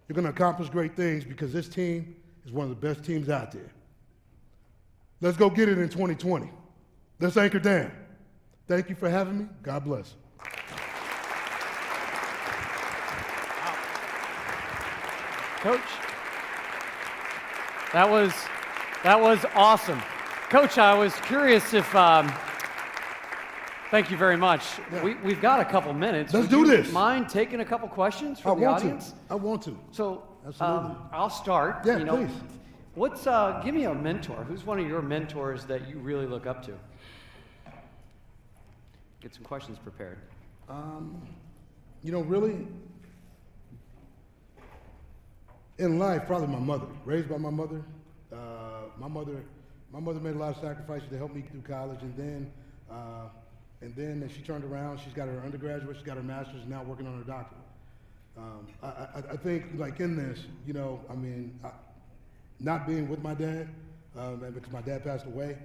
You're going to accomplish great things because this team is one of the best teams out there. Let's go get it in 2020. Let's anchor down. Thank you for having me. God bless. Coach, that was awesome. Coach, I was curious if, thank you very much. Yeah. We've got a couple minutes. Let's do this. Mind taking a couple questions from the audience? I want to. So, Absolutely. I'll start. Yeah, please. Give me a mentor. Who's one of your mentors that you really look up to? Get some questions prepared. Really, in life, probably my mother. Raised by my mother. My mother made a lot of sacrifices to help me through college, and then as she turned around, she's got her undergraduate, she's got her master's, and now working on her doctorate. I think, like in this, not being with my dad, and because my dad passed away,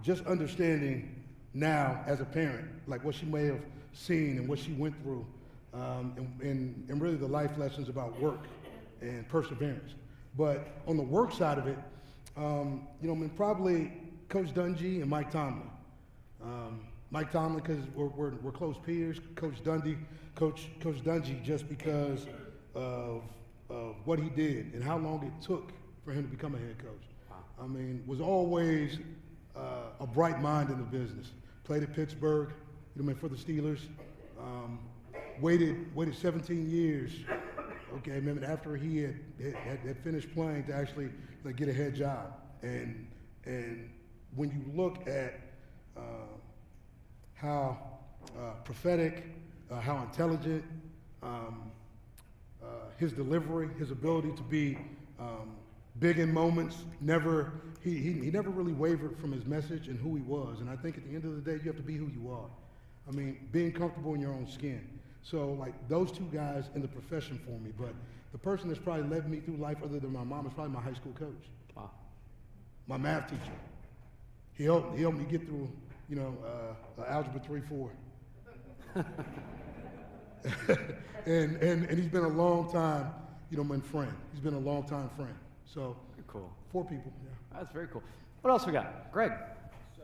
just understanding now as a parent, like what she may have seen and what she went through, and really the life lessons about work and perseverance. But on the work side of it, probably Coach Dungy and Mike Tomlin. Mike Tomlin, because we're close peers. Coach Dungy, just because of what he did and how long it took for him to become a head coach. Wow. Was always a bright mind in the business. played at Pittsburgh, for the Steelers. Waited 17 years, okay, man, after he had finished playing to actually get a head job. And when you look at how prophetic, how intelligent, his delivery, his ability to be big in moments, he never really wavered from his message and who he was. And I think at the end of the day, you have to be who you are. I mean, being comfortable in your own skin. So like those two guys in the profession for me, but the person that's probably led me through life other than my mom is probably my high school coach. Wow. My math teacher. He helped me get through, algebra 3-4. and he's been a long time, my friend. He's been a long time friend. So very cool. 4 people. Yeah. That's very cool. What else we got? Greg. So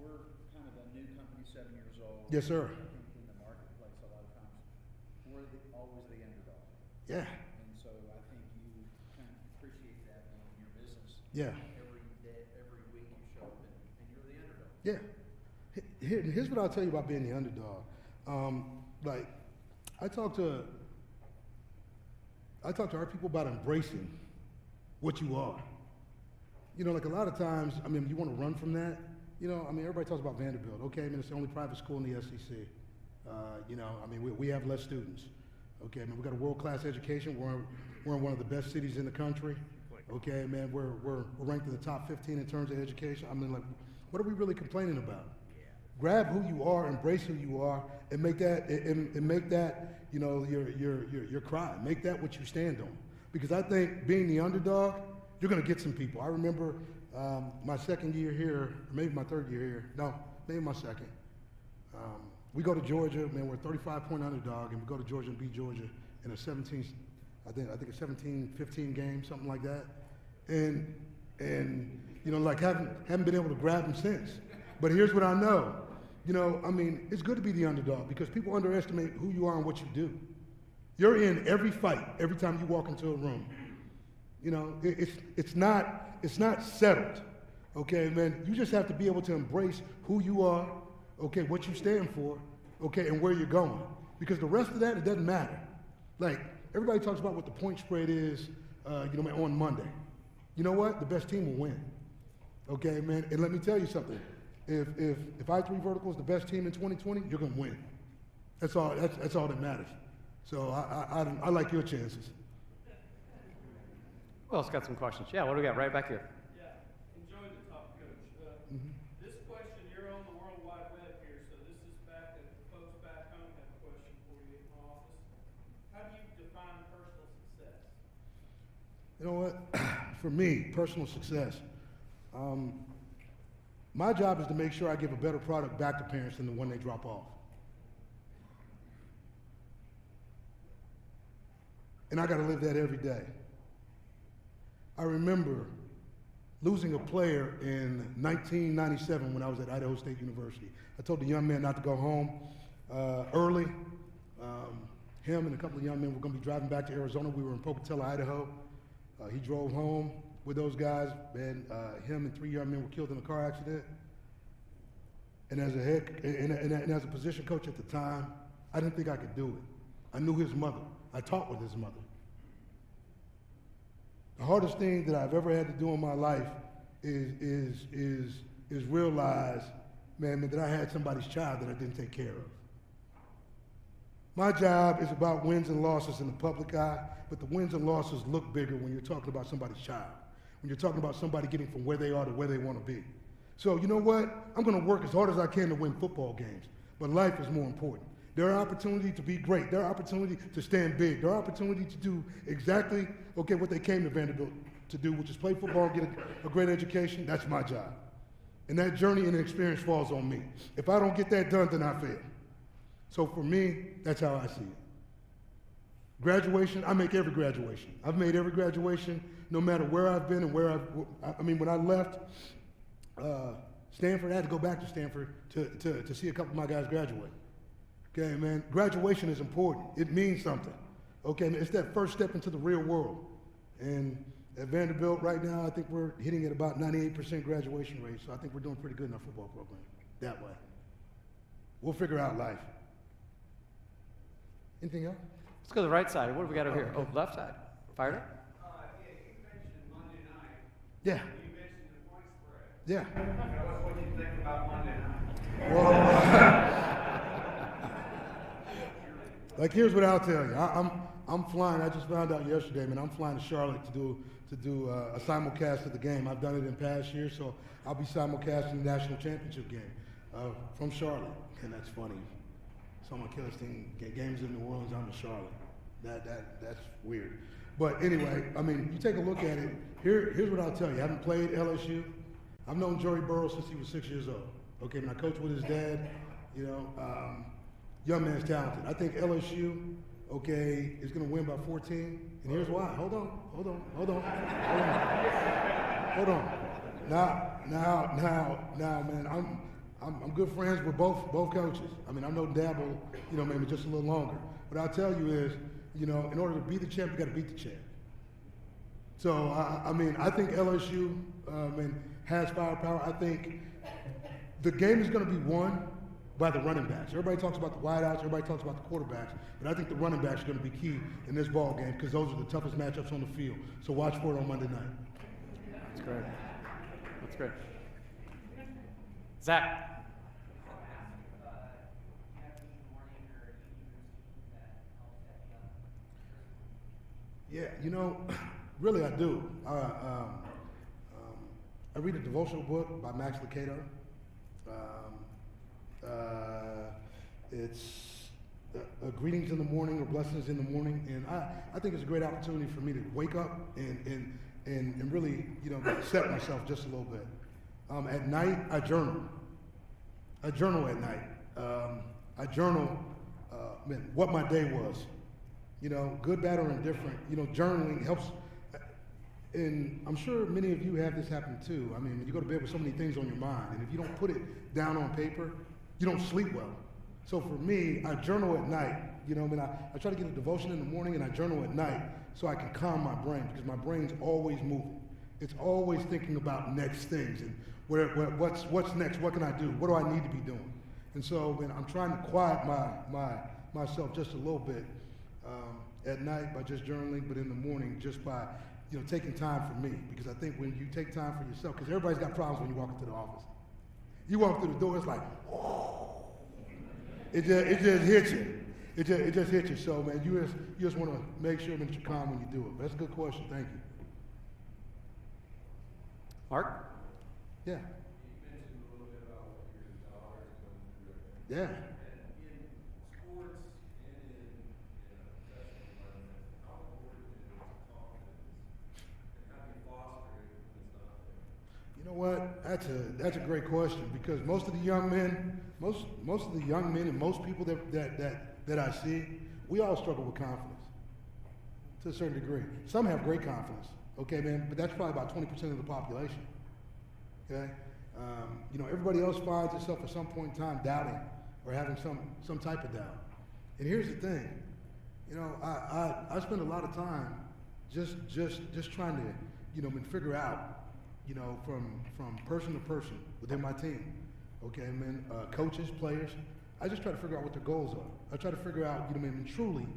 we're kind of a new company, 7 years old. Yes, sir. In the marketplace, a lot of times we're always the underdog. Yeah. And so I think you kind of appreciate that in your business. Yeah. Every day, every week you show up and you're the underdog. Yeah. Here's what I'll tell you about being the underdog. I talk to our people about embracing what you are. A lot of times, you want to run from that. Everybody talks about Vanderbilt. Okay, it's the only private school in the SEC. We have less students. Okay, we got a world-class education. We're in one of the best cities in the country. Okay, man, we're ranked in the top 15 in terms of education. What are we really complaining about? Grab who you are, embrace who you are, and make that your cry. Make that what you stand on. Because I think being the underdog, you're going to get some people. I remember my second year here, or maybe my third year here. No, maybe my second. We go to Georgia, man. We're a 35-point underdog, and we go to Georgia and beat Georgia in a 17, I think a 17-15 game, something like that. And haven't been able to grab them since. But here's what I know. It's good to be the underdog because people underestimate who you are and what you do. You're in every fight every time you walk into a room. It's not settled. Okay, man. You just have to be able to embrace who you are, okay, what you stand for, okay, and where you're going. Because the rest of that, it doesn't matter. Like, everybody talks about what the point spread is, on Monday. You know what? The best team will win. Okay, man. And let me tell you something. If I3 Vertical is the best team in 2020, you're gonna win. That's all that matters. So I like your chances. Who else got some questions? Yeah, what do we got right back here? Yeah, enjoyed the talk, Coach. Mm-hmm. This question, you're on the World Wide Web here, so this is back at folks back home have a question for you in my office. How do you define personal success? You know what? For me, personal success. My job is to make sure I give a better product back to parents than the one they drop off. And I got to live that every day. I remember losing a player in 1997 when I was at Idaho State University. I told the young man not to go home early. Him and a couple of young men were going to be driving back to Arizona. We were in Pocatello, Idaho. He drove home with those guys, and him and 3 young men were killed in a car accident. And as a position coach at the time, I didn't think I could do it. I knew his mother. I taught with his mother. The hardest thing that I've ever had to do in my life is realize, man, that I had somebody's child that I didn't take care of. My job is about wins and losses in the public eye, but the wins and losses look bigger when you're talking about somebody's child, when you're talking about somebody getting from where they are to where they want to be. So you know what? I'm going to work as hard as I can to win football games, but life is more important. There are opportunities to be great. There are opportunities to stand big. There are opportunities to do exactly, okay, what they came to Vanderbilt to do, which is play football, get a great education. That's my job. And that journey and experience falls on me. If I don't get that done, then I fail. So for me, that's how I see it. Graduation, I make every graduation. I've made every graduation, no matter where I've been and when I left Stanford, I had to go back to Stanford to see a couple of my guys graduate. Okay, man, graduation is important. It means something. Okay, man, it's that first step into the real world. And at Vanderbilt right now, I think we're hitting at about 98% graduation rate, so I think we're doing pretty good in our football program that way. We'll figure out life. Anything else? Let's go to the right side. What do we got over here? Oh, left side. Fired up? Yeah, you mentioned Monday night. Yeah, You mentioned the point spread. yeah. What do you think about Monday night? Like, here's what I'll tell you. I'm flying. I just found out yesterday, man. I'm flying to Charlotte to do a simulcast of the game. I've done it in past years, so I'll be simulcasting the national championship game from Charlotte. And that's funny. Someone kills team games in New Orleans. I'm in Charlotte. That's weird. But anyway, I mean, you take a look at it. Here's what I'll tell you. I haven't played LSU. I've known Joey Burrow since he was 6 years old. Okay, when I coached with his dad, you know, young man's talented. I think LSU, okay, is going to win by 14, and here's why. Hold on. Now, man, I'm good friends with both coaches. I mean, I know Dabble, you know, maybe just a little longer. What I'll tell you is, you know, in order to be the champ, you got to beat the champ. So, I mean, I think LSU has firepower. I think the game is going to be won by the running backs. Everybody talks about the wideouts, everybody talks about the quarterbacks, but I think the running backs are going to be key in this ball game because those are the toughest matchups on the field. So watch for it on Monday night. That's great. That's great. Zach. Yeah, you know, really I do. I read a devotional book by Max Lucado. It's greetings in the morning or blessings in the morning, and I think it's a great opportunity for me to wake up and really, you know, set myself just a little bit. At night, I journal. I journal at night. I journal what my day was. You know, good, bad, or indifferent. You know, journaling helps. And I'm sure many of you have this happen too. I mean, you go to bed with so many things on your mind, and if you don't put it down on paper, you don't sleep well. So for me, I journal at night. You know, I mean, I try to get a devotion in the morning, and I journal at night so I can calm my brain because my brain's always moving. It's always thinking about next things and what's next. What can I do? What do I need to be doing? And so, man, I'm trying to quiet myself just a little bit at night by just journaling, but in the morning just by, you know, taking time for me. Because I think when you take time for yourself, because everybody's got problems when you walk into the office. You walk through the door, it's like, it just hits you. It just hits you. So, man, you just want to make sure that you're calm when you do it. But that's a good question. Thank you. Mark? Yeah. You mentioned a little bit about what your daughter is going through right now. Yeah. And in sports and in a professional environment, how important is confidence? And how do you foster it when it's not there? You know what? That's a great question because most of the young men, most of the young men and most people that I see, we all struggle with confidence to a certain degree. Some have great confidence, okay, man, but that's probably about 20% of the population. Okay, you know, everybody else finds itself at some point in time doubting or having some type of doubt. And here's the thing, you know, I spend a lot of time just trying to, you know, figure out, you know, from person to person within my team. Okay, man, coaches, players. I just try to figure out what their goals are. I try to figure out, you know, I mean, truly,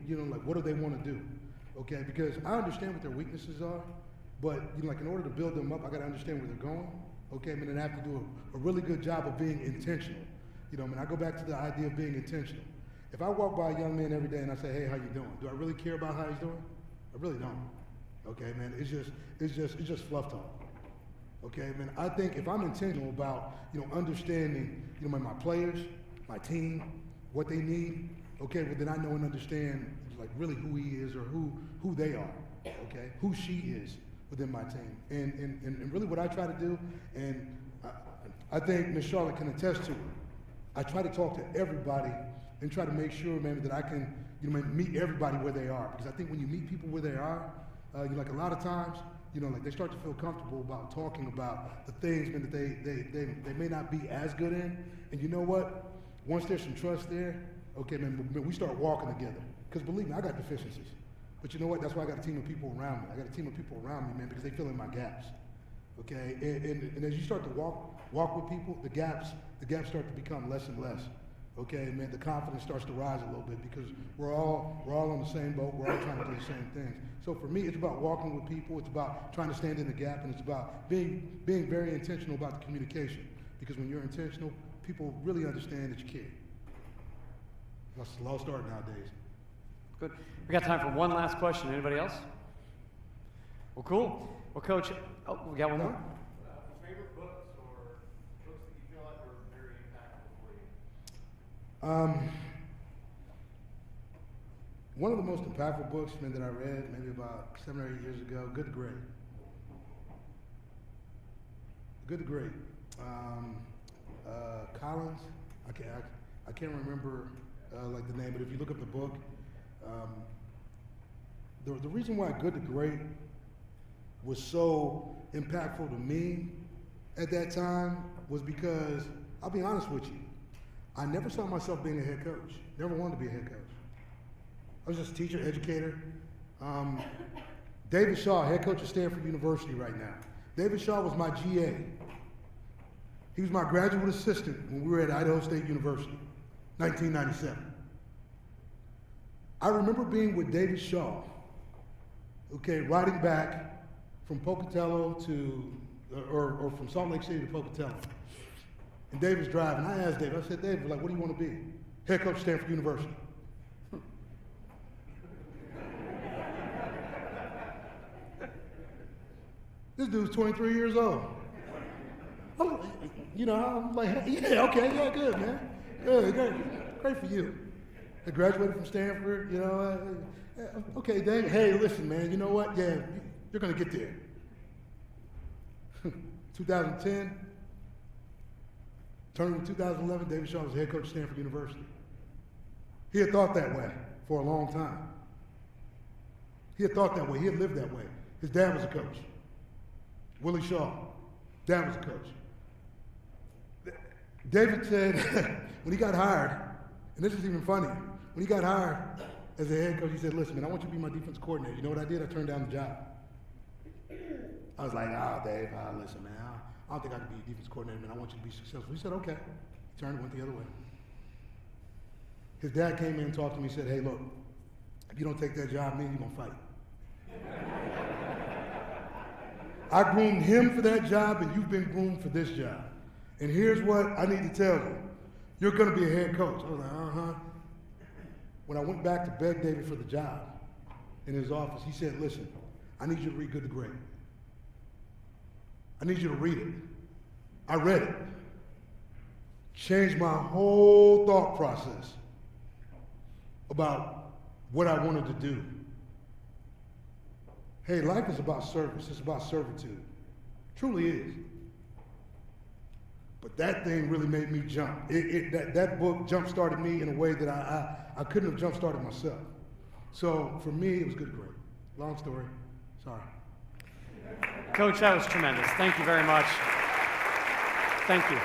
you know, like what do they want to do? Okay, because I understand what their weaknesses are. But, you know, like in order to build them up, I got to understand where they're going. Okay, I mean, and I have to do a really good job of being intentional. You know, I mean, I go back to the idea of being intentional. If I walk by a young man every day and I say, hey, how you doing? Do I really care about how he's doing? I really don't. Okay, man, it's just fluff talk. Okay, man, I think if I'm intentional about, you know, understanding, you know, my players, my team, what they need, okay, well then I know and understand like really who he is or who they are, okay, who she is within my team. And really what I try to do, and I think Ms. Charlotte can attest to it, I try to talk to everybody and try to make sure, man, that I can, you know, meet everybody where they are. Because I think when you meet people where they are, you know, like a lot of times, you know, like they start to feel comfortable about talking about the things, man, that they may not be as good in. And you know what? Once there's some trust there, okay, man, we start walking together. Because believe me, I got deficiencies. But you know what? That's why I got a team of people around me. I got a team of people around me, man, because they fill in my gaps. Okay, and as you start to walk with people, the gaps start to become less and less. Okay, man, the confidence starts to rise a little bit because we're all on the same boat. We're all trying to do the same things. So for me, it's about walking with people. It's about trying to stand in the gap, and it's about being very intentional about the communication. Because when you're intentional, people really understand that you care. That's a lost art nowadays. Good. We got time for one last question. Anybody else? Well, cool. Well, Coach, we got one more? Favorite books or books that you feel like were very impactful for you? One of the most impactful books, man, that I read maybe about 7 or 8 years ago, Good to Great. Good to Great. Collins, I can't remember like the name, but if you look up the book, the reason why Good to Great was so impactful to me at that time was because, I'll be honest with you, I never saw myself being a head coach. Never wanted to be a head coach. I was just a teacher, educator. David Shaw, head coach at Stanford University right now. David Shaw was my GA. He was my graduate assistant when we were at Idaho State University, 1997. I remember being with David Shaw, okay, riding back from Pocatello or from Salt Lake City to Pocatello. And David's driving. I asked David, I said, David, like, what do you want to be? Head coach at Stanford University. This dude's 23 years old. I'm like, yeah, okay, yeah, good, man. Good, great for you. I graduated from Stanford, okay, Dave, hey, listen, man, you know what? Yeah, you're going to get there. 2010, turning to 2011, David Shaw was the head coach at Stanford University. He had thought that way for a long time. He had thought that way. He had lived that way. His dad was a coach. Willie Shaw, dad was a coach. David said when he got hired, and this is even funny, when he got hired as a head coach, he said, listen, man, I want you to be my defense coordinator. You know what I did? I turned down the job. I was like, Dave, listen, man, I don't think I can be a defense coordinator, man. I want you to be successful. He said, okay. He turned and went the other way. His dad came in and talked to me and said, hey, look, if you don't take that job, man, you're going to fight. I groomed him for that job, and you've been groomed for this job. And here's what I need to tell you. You're going to be a head coach. I was like, uh-huh. When I went back to beg David for the job in his office, he said, listen, I need you to read Good to Great. I need you to read it. I read it. Changed my whole thought process about what I wanted to do. Hey, life is about service. It's about servitude. Truly is. But that thing really made me jump. That book jump-started me in a way that I couldn't have jump-started myself. So for me, it was Good to Great. Long story. Sorry. Coach, that was tremendous. Thank you very much. Thank you.